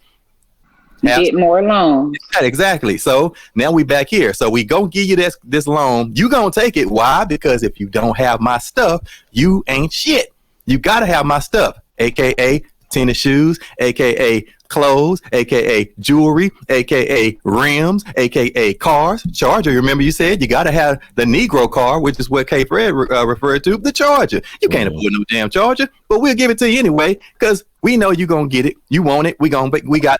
[SPEAKER 3] Get more loans.
[SPEAKER 1] Exactly. So now we back here. So we gonna give you this loan. You gonna take it. Why? Because if you don't have my stuff, you ain't shit. You gotta have my stuff, aka tennis shoes, aka clothes, aka jewelry, aka rims, aka cars, Charger. Remember you said you gotta have the Negro car, which is what K. Fred referred to, the Charger. You can't afford no damn Charger, but we'll give it to you anyway, because we know you gonna get it. You want it. We got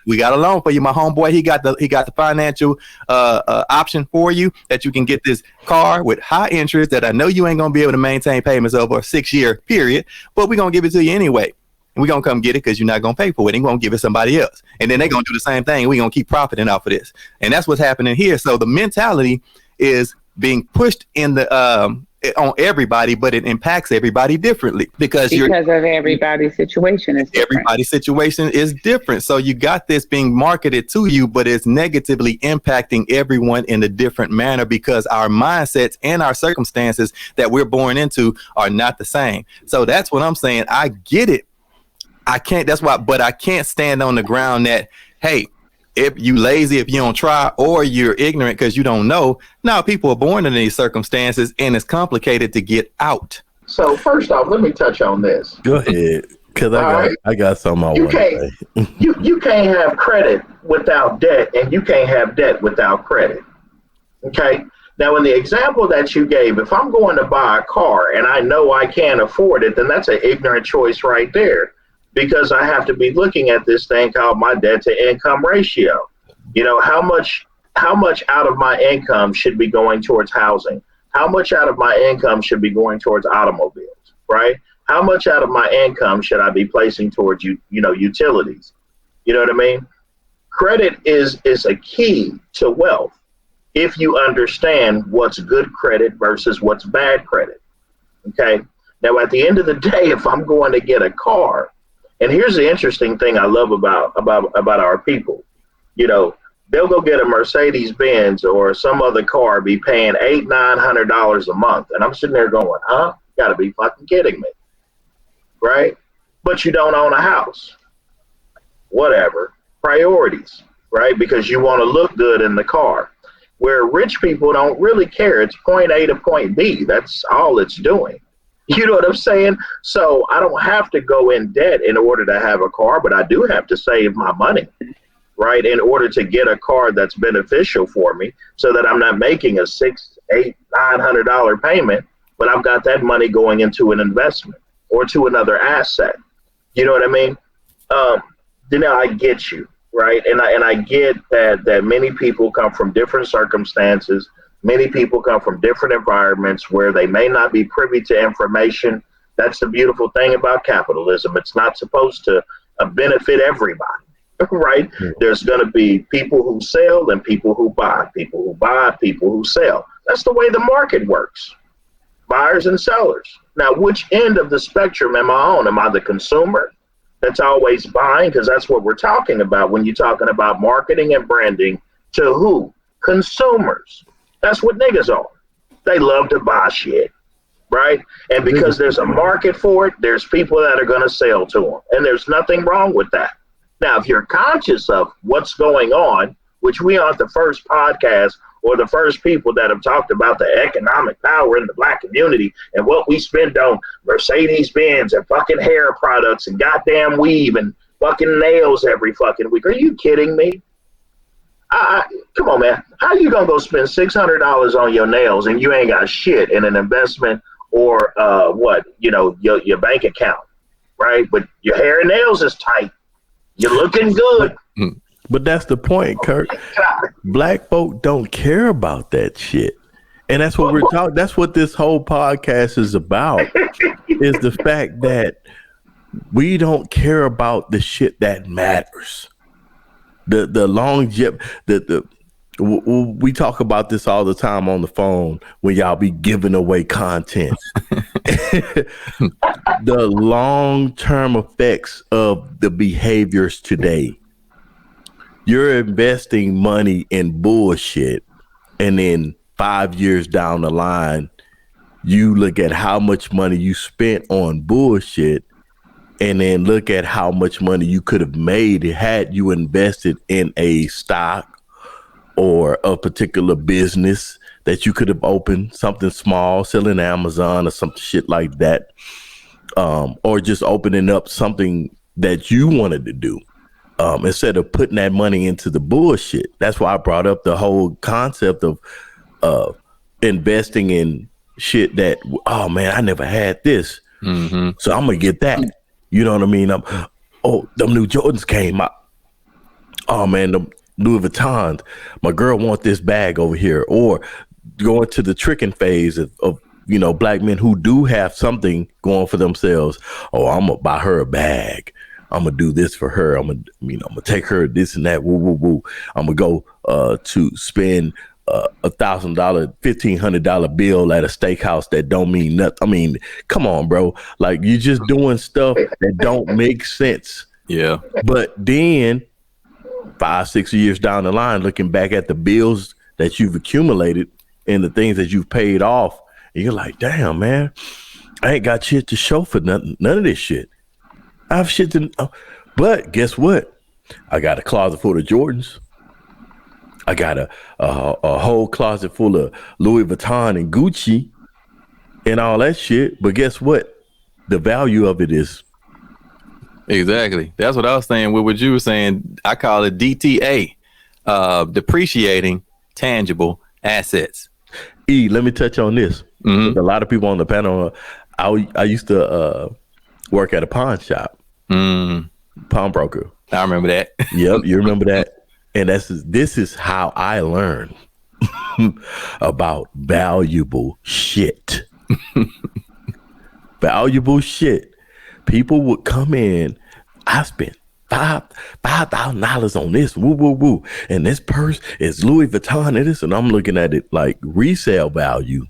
[SPEAKER 1] a loan for you, my homeboy. He got the financial option for you that you can get this car with high interest that I know you ain't gonna be able to maintain payments over a 6-year period, but we're gonna give it to you anyway. And we're going to come get it because you're not going to pay for it. And we're going to give it somebody else. And then they're going to do the same thing. We're going to keep profiting off of this. And that's what's happening here. So the mentality is being pushed in the on everybody, but it impacts everybody differently because of
[SPEAKER 3] everybody's situation is different.
[SPEAKER 1] Everybody's situation is different. So you got this being marketed to you, but it's negatively impacting everyone in a different manner because our mindsets and our circumstances that we're born into are not the same. So that's what I'm saying. I get it. I can't, but I can't stand on the ground that, hey, if you lazy, if you don't try, or you're ignorant because you don't know. Now, people are born in these circumstances and it's complicated to get out.
[SPEAKER 4] So first off, let me touch on this.
[SPEAKER 2] Go ahead, because I got something I want to say.
[SPEAKER 4] You can't have credit without debt, and you can't have debt without credit. Okay? Now, in the example that you gave, if I'm going to buy a car and I know I can't afford it, then that's an ignorant choice right there, because I have to be looking at this thing called my debt to income ratio. You know, how much out of my income should be going towards housing? How much out of my income should be going towards automobiles, right? How much out of my income should I be placing towards utilities? You know what I mean? Credit is a key to wealth if you understand what's good credit versus what's bad credit. Okay. Now, at the end of the day, if I'm going to get a car, and here's the interesting thing I love about our people, you know, they'll go get a Mercedes Benz or some other car, be paying $800-900 a month, and I'm sitting there going, huh? You gotta be fucking kidding me, right? But you don't own a house. Whatever. Priorities, right? Because you want to look good in the car. Where rich people don't really care. It's point A to point B. That's all it's doing. You know what I'm saying? So I don't have to go in debt in order to have a car, but I do have to save my money, right? In order to get a car that's beneficial for me, so that I'm not making a $600, $800, $900 payment, but I've got that money going into an investment or to another asset. You know what I mean? Now I get you, right? And I get that many people come from different circumstances. Many people come from different environments where they may not be privy to information. That's the beautiful thing about capitalism. It's not supposed to benefit everybody, right? There's going to be people who sell and people who buy, people who sell. That's the way the market works. Buyers and sellers. Now, which end of the spectrum am I on? Am I the consumer that's always buying? Because that's what we're talking about when you're talking about marketing and branding. To who? Consumers. That's what niggas are. They love to buy shit, right? And because there's a market for it, there's people that are going to sell to them. And there's nothing wrong with that. Now, if you're conscious of what's going on, which we aren't the first podcast or the first people that have talked about the economic power in the black community and what we spend on Mercedes-Benz and fucking hair products and goddamn weave and fucking nails every fucking week. Are you kidding me? Come on, man. How you gonna go spend $600 on your nails and you ain't got shit in an investment or your bank account, right? But your hair and nails is tight. You're looking good.
[SPEAKER 2] But that's the point, Kirk. Black folk don't care about that shit. And that's what we're talking. That's what this whole podcast is about, is the fact that we don't care about the shit that matters. The longevity, we talk about this all the time on the phone when y'all be giving away content. The long-term effects of the behaviors today. You're investing money in bullshit, and then 5 years down the line, you look at how much money you spent on bullshit, and then look at how much money you could have made had you invested in a stock or a particular business that you could have opened, something small, selling Amazon or some shit like that, or just opening up something that you wanted to do. Instead of putting that money into the bullshit. That's why I brought up the whole concept of investing in shit that, oh man, I never had this. Mm-hmm. So I'm going to get that. You know what I mean? Them new Jordans came out. Oh man, the Louis Vuittons. My girl want this bag over here. Or going to the tricking phase of black men who do have something going for themselves. Oh, I'm going to buy her a bag. I'm gonna do this for her. I'm gonna take her this and that. Woo, woo, woo. I'm gonna go to spend $1,000, $1,500 bill at a steakhouse that don't mean nothing. I mean, come on, bro. Like, you're just doing stuff that don't make sense.
[SPEAKER 1] Yeah.
[SPEAKER 2] But then 5-6 years down the line, looking back at the bills that you've accumulated and the things that you've paid off, and you're like, damn, man, I ain't got shit to show for none of this shit. I have shit to, but guess what? I got a closet full of Jordans. I got a whole closet full of Louis Vuitton and Gucci and all that shit. But guess what? The value of it is.
[SPEAKER 1] Exactly. That's what I was saying with what you were saying. I call it DTA, depreciating tangible assets.
[SPEAKER 2] Let me touch on this.
[SPEAKER 1] Mm-hmm.
[SPEAKER 2] A lot of people on the panel. I used to work at a pawn shop, pawnbroker.
[SPEAKER 1] I remember that.
[SPEAKER 2] Yep, you remember that. And this is how I learned about valuable shit. Valuable shit. People would come in. I spent $5,000 on this. Woo woo woo. And this purse is Louis Vuitton and this, and I'm looking at it like resale value.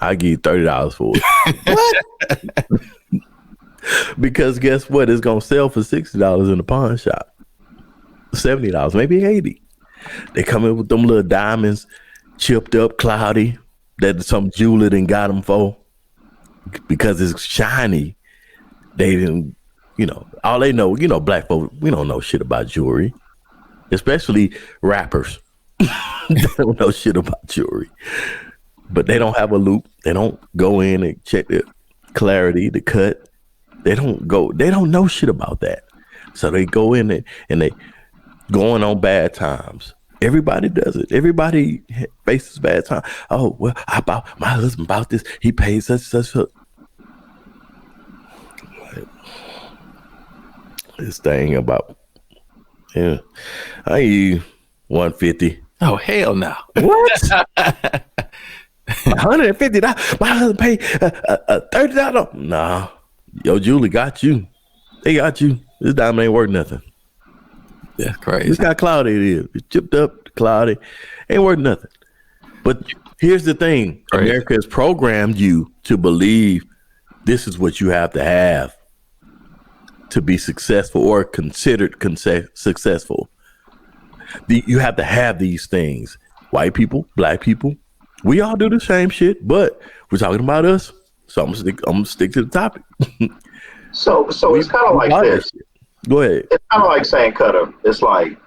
[SPEAKER 2] I give you $30 for it. What? Because guess what? It's gonna sell for $60 in the pawn shop. $70, maybe $80. They come in with them little diamonds, chipped up, cloudy, that some jeweler done got them for. Because it's shiny. They didn't, all they know, black folks, we don't know shit about jewelry. Especially rappers. They don't know shit about jewelry. But they don't have a loop. They don't go in and check the clarity, the cut. They don't know shit about that. So they go in and they going on bad times. Everybody does it. Everybody faces bad time. Oh, well, my husband bought this. He pays such. This thing about, I give you $150.
[SPEAKER 1] Oh, hell no.
[SPEAKER 2] What? $150. My husband paid $30. Nah. Yo, Julie got you. They got you. This diamond ain't worth nothing.
[SPEAKER 1] That's crazy.
[SPEAKER 2] It's got cloudy. It is. It's chipped up, cloudy. Ain't worth nothing. But here's the thing.
[SPEAKER 1] Crazy.
[SPEAKER 2] America has programmed you to believe this is what you have to have to be successful or considered successful. You have to have these things. White people, black people, we all do the same shit, but we're talking about us. So I'm gonna stick to the topic.
[SPEAKER 4] So it's kind of like this.
[SPEAKER 2] Go ahead.
[SPEAKER 4] It's kind of like saying, Cutter, it's like,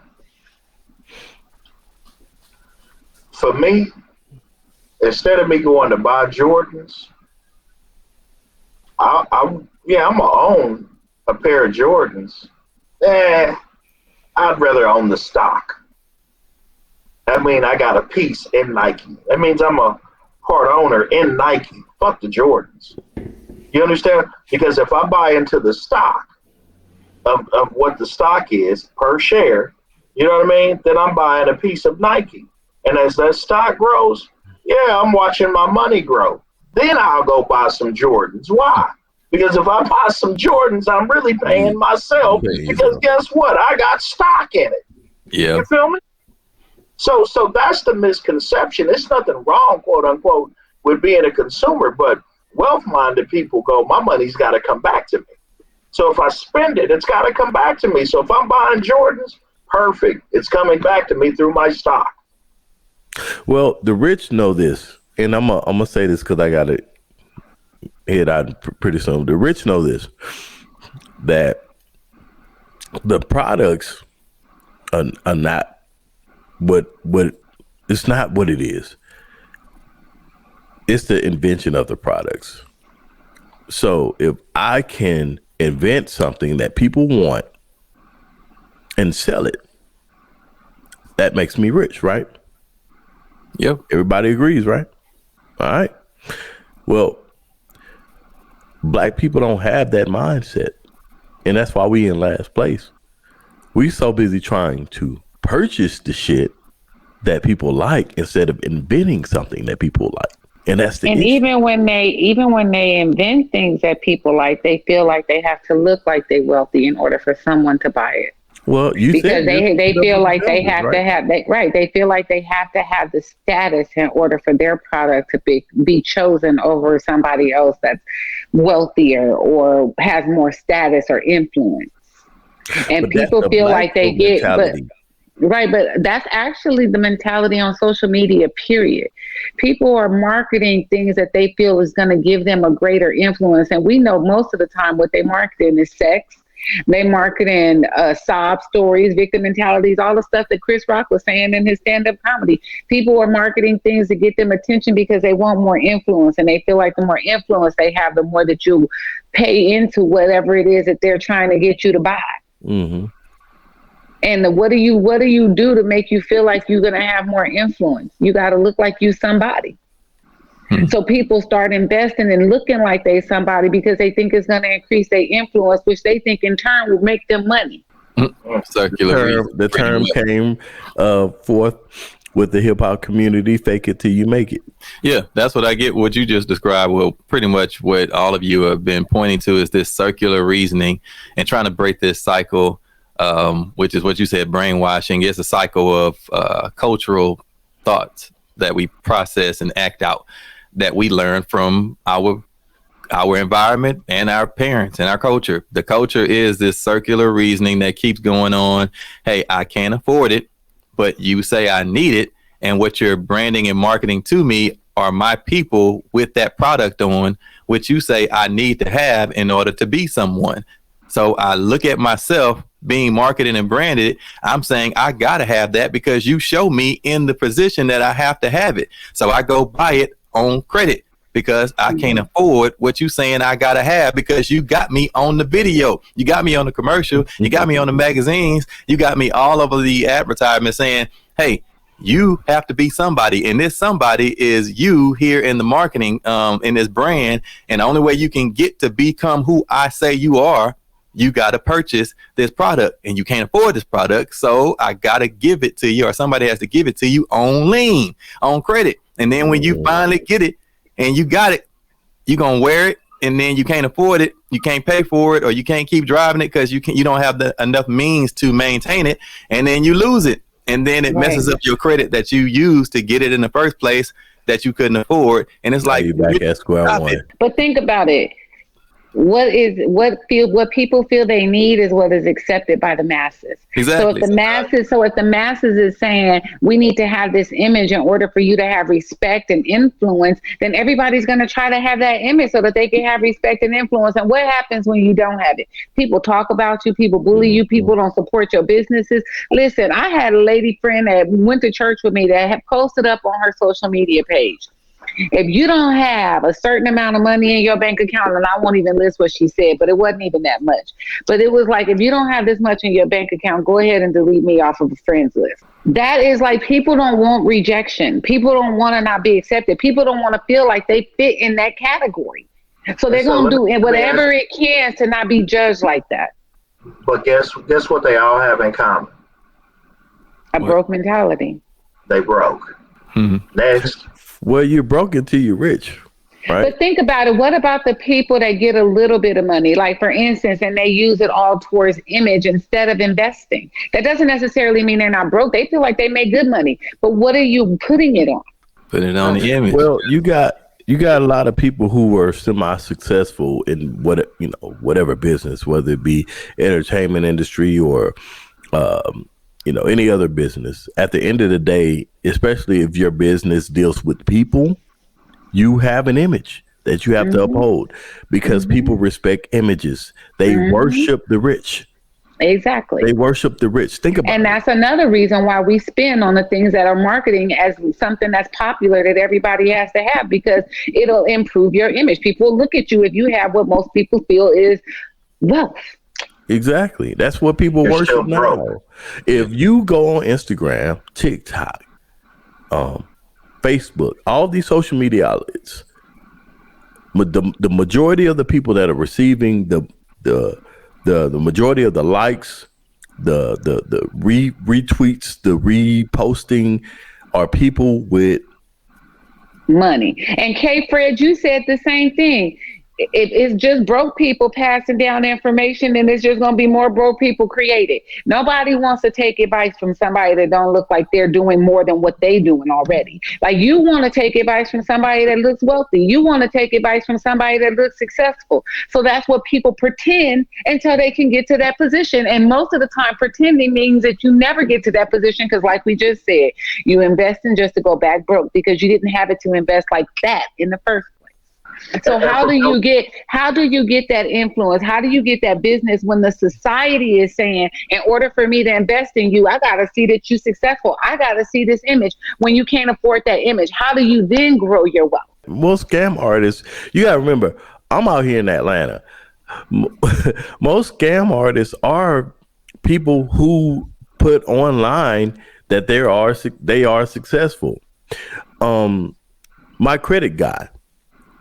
[SPEAKER 4] for me, instead of me going to buy Jordans, I'm gonna own a pair of Jordans. I'd rather own the stock. That means I got a piece in Nike. That means I'm a part owner in Nike. Fuck the Jordans. You understand? Because if I buy into the stock of what the stock is per share, you know what I mean? Then I'm buying a piece of Nike. And as that stock grows, I'm watching my money grow. Then I'll go buy some Jordans. Why? Because if I buy some Jordans, I'm really paying myself because guess what? I got stock in it.
[SPEAKER 1] Yeah.
[SPEAKER 4] You feel me? So that's the misconception. There's nothing wrong, quote unquote, with being a consumer, but wealth-minded people go, my money's got to come back to me. So if I spend it, it's got to come back to me. So if I'm buying Jordans, perfect. It's coming back to me through my stock.
[SPEAKER 2] Well, the rich know this, and I'm gonna say this because I got to head out pretty soon. The rich know this, that the products are not what it's not what it is. It's the invention of the products. So if I can invent something that people want and sell it, that makes me rich, right?
[SPEAKER 1] Yep.
[SPEAKER 2] Everybody agrees, right? All right. Well, black people don't have that mindset. And that's why we in last place. We so busy trying to purchase the shit that people like instead of inventing something that people like. And that's the issue.
[SPEAKER 3] even when they invent things that people like, they feel like they have to look like they're wealthy in order for someone to buy it.
[SPEAKER 2] Well,
[SPEAKER 3] because they feel like they have to have that, right? They feel like they have to have the status in order for their product to be chosen over somebody else that's wealthier or has more status or influence. And people feel like they get, but that's actually the mentality on social media, period. People are marketing things that they feel is going to give them a greater influence. And we know most of the time what they market is sex. They marketing sob stories, victim mentalities, all the stuff that Chris Rock was saying in his stand-up comedy. People are marketing things to get them attention because they want more influence, and they feel like the more influence they have, the more that you pay into whatever it is that they're trying to get you to buy.
[SPEAKER 2] Mm-hmm.
[SPEAKER 3] And what do you do to make you feel like you're going to have more influence? You got to look like you somebody. So people start investing and looking like they somebody because they think it's going to increase their influence, which they think in turn will make them money.
[SPEAKER 1] Circular.
[SPEAKER 2] The term came forth with the hip hop community, fake it till you make it.
[SPEAKER 1] Yeah, that's what I get. What you just described, well, pretty much what all of you have been pointing to is this circular reasoning and trying to break this cycle, which is what you said, brainwashing. It's a cycle of cultural thoughts that we process and act out that we learn from our environment and our parents and our culture. The culture is this circular reasoning that keeps going on. Hey, I can't afford it, but you say I need it. And what you're branding and marketing to me are my people with that product on, which you say I need to have in order to be someone. So I look at myself being marketed and branded. I'm saying I got to have that because you show me in the position that I have to have it. So I go buy it on credit because I can't afford what you saying I got to have because you got me on the video. You got me on the commercial. You got me on the magazines. You got me all over the advertisement saying, hey, you have to be somebody. And this somebody is you here in the marketing, in this brand. And the only way you can get to become who I say you are, you got to purchase this product and you can't afford this product. So I got to give it to you, or somebody has to give it to you on lean, on credit. And then when you finally get it and you got it, you're going to wear it. And then you can't afford it. You can't pay for it, or you can't keep driving it because you don't have enough means to maintain it. And then you lose it. And then it messes up your credit that you used to get it in the first place that you couldn't afford. And it's like,
[SPEAKER 2] you back at square one.
[SPEAKER 3] But think about it. What people feel they need is what is accepted by the masses.
[SPEAKER 1] Exactly.
[SPEAKER 3] So if the masses is saying we need to have this image in order for you to have respect and influence, then everybody's going to try to have that image so that they can have respect and influence. And what happens when you don't have it? People talk about you, people bully you, people don't support your businesses. Listen, I had a lady friend that went to church with me that had posted up on her social media page, if you don't have a certain amount of money in your bank account, and I won't even list what she said, but it wasn't even that much. But it was like, if you don't have this much in your bank account, go ahead and delete me off of the friends list. That is like, people don't want rejection. People don't want to not be accepted. People don't want to feel like they fit in that category. So they're going to do whatever it can to not be judged like that.
[SPEAKER 4] But guess what they all have in common?
[SPEAKER 3] A broke mentality.
[SPEAKER 4] They broke. Next.
[SPEAKER 2] Well, you're broke until you're rich, right?
[SPEAKER 3] But think about it. What about the people that get a little bit of money, like for instance, and they use it all towards image instead of investing? That doesn't necessarily mean they're not broke. They feel like they make good money. But what are you putting it on?
[SPEAKER 1] Put it on the image.
[SPEAKER 2] Well, you got a lot of people who were semi-successful in whatever business, whether it be entertainment industry or any other business. At the end of the day, especially if your business deals with people, you have an image that you have to uphold because people respect images. They worship the rich.
[SPEAKER 3] Exactly.
[SPEAKER 2] They worship the rich. Think about it.
[SPEAKER 3] And that's another reason why we spend on the things that are marketing as something that's popular that everybody has to have, because it'll improve your image. People will look at you if you have what most people feel is wealth.
[SPEAKER 2] Exactly. That's what people worship now. If you go on Instagram, TikTok, Facebook, all these social media outlets, the majority of the people that are receiving the majority of the likes, the retweets, the reposting are people with
[SPEAKER 3] money. And K. Fred, you said the same thing. If it's just broke people passing down information, then it's just going to be more broke people created. Nobody wants to take advice from somebody that don't look like they're doing more than what they doing already. Like, you want to take advice from somebody that looks wealthy. You want to take advice from somebody that looks successful. So that's what people pretend until they can get to that position. And most of the time, pretending means that you never get to that position because, like we just said, you invest in just to go back broke because you didn't have it to invest like that in the first place. So how do you get that influence? How do you get that business when the society is saying, in order for me to invest in you, I got to see that you're successful. I got to see this image. When you can't afford that image, how do you then grow your wealth?
[SPEAKER 2] Most scam artists, you got to remember, I'm out here in Atlanta. Most scam artists are people who put online that they are successful. My credit guy,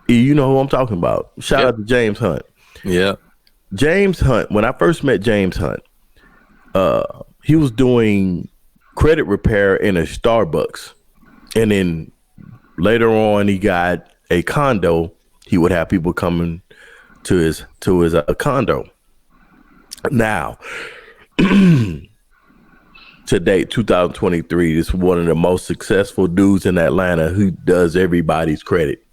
[SPEAKER 2] you know who I'm talking about. Shout out to James Hunt.
[SPEAKER 1] Yeah.
[SPEAKER 2] James Hunt, when I first met James Hunt, he was doing credit repair in a Starbucks. And then later on, he got a condo. He would have people coming to his condo. Now, to date, 2023, this is one of the most successful dudes in Atlanta who does everybody's credit.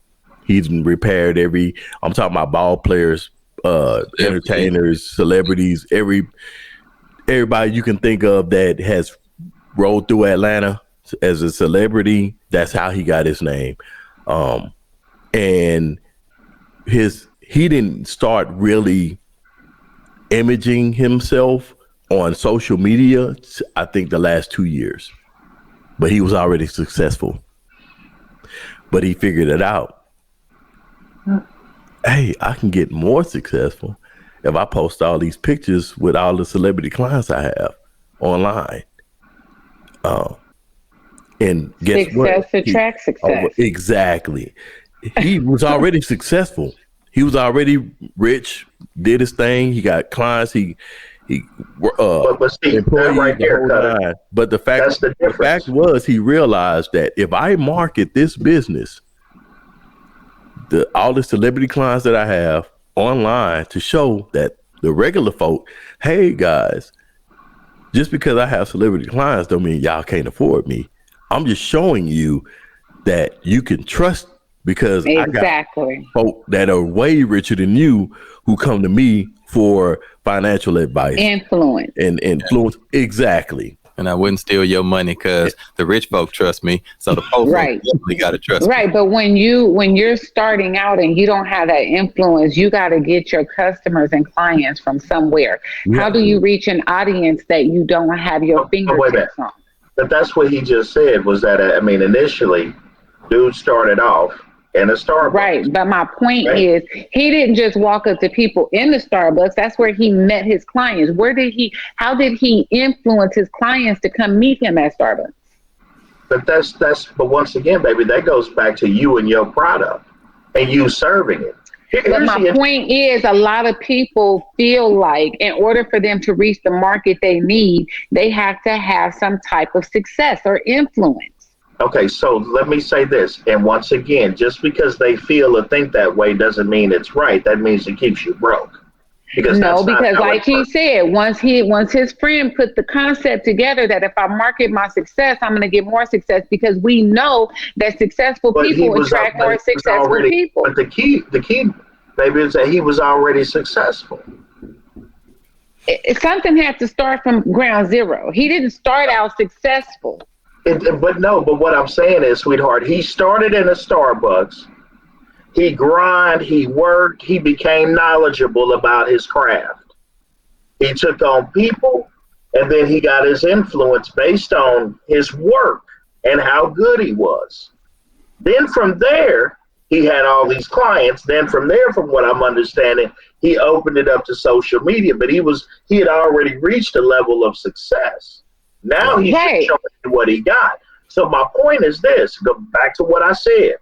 [SPEAKER 2] He's repaired I'm talking about ball players, entertainers, celebrities, everybody you can think of that has rolled through Atlanta as a celebrity. That's how he got his name. And he didn't start really imaging himself on social media, I think the last 2 years, but he was already successful. But he figured it out. Hey, I can get more successful if I post all these pictures with all the celebrity clients I have online. And guess what?
[SPEAKER 3] Success attracts success.
[SPEAKER 2] Exactly. He was already successful. He was already rich, did his thing. He got clients. But see, that right there, but the fact was, he realized that if I market this business, all the celebrity clients that I have online, to show that the regular folk, hey guys, just because I have celebrity clients don't mean y'all can't afford me. I'm just showing you that you can trust, because I got folk that are way richer than you who come to me for financial advice, influence. Exactly.
[SPEAKER 1] And I wouldn't steal your money because the rich folk trust me. So the poor folk definitely got to trust me.
[SPEAKER 3] Right. But when you're starting out and you don't have that influence, you got to get your customers and clients from somewhere. Yeah. How do you reach an audience that you don't have your fingertips on?
[SPEAKER 4] But that's what he just said, was that, initially, dude started off in a Starbucks.
[SPEAKER 3] Right. But my point is, he didn't just walk up to people in the Starbucks. That's where he met his clients. How did he influence his clients to come meet him at Starbucks?
[SPEAKER 4] But once again, baby, that goes back to you and your product and you serving it.
[SPEAKER 3] But my point is, a lot of people feel like in order for them to reach the market they need, they have to have some type of success or influence.
[SPEAKER 4] Okay, so let me say this. And once again, just because they feel or think that way doesn't mean it's right. That means it keeps you broke. Because
[SPEAKER 3] like he said, once his friend put the concept together that if I market my success, I'm going to get more success, because we know that successful people attract more successful people.
[SPEAKER 4] But the key, baby, is that he was already successful.
[SPEAKER 3] Something had to start from ground zero. He didn't start out successful.
[SPEAKER 4] But what I'm saying is, sweetheart, he started in a Starbucks. He grinded, he worked, he became knowledgeable about his craft. He took on people, and then he got his influence based on his work and how good he was. Then from there, he had all these clients. Then from there, from what I'm understanding, he opened it up to social media, but he had already reached a level of success. Now he's showing you what he got. So my point is this, go back to what I said,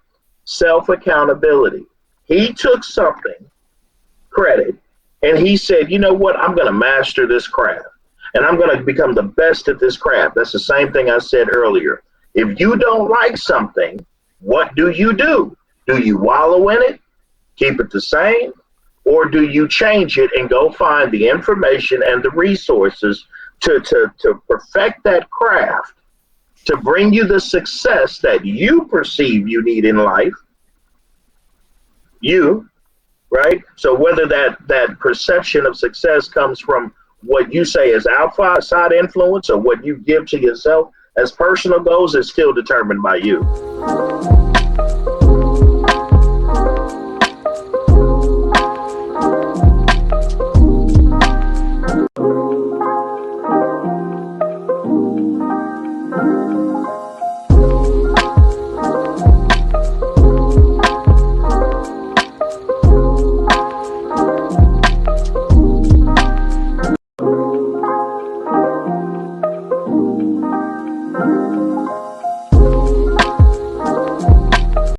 [SPEAKER 4] self-accountability. He took something, credit, and he said, you know what, I'm going to master this craft, and I'm going to become the best at this craft. That's the same thing I said earlier. If you don't like something, what do? Do you wallow in it, keep it the same, or do you change it and go find the information and the resources to perfect that craft, to bring you the success that you perceive you need in life? Right? So whether that perception of success comes from what you say is outside influence or what you give to yourself as personal goals is still determined by you.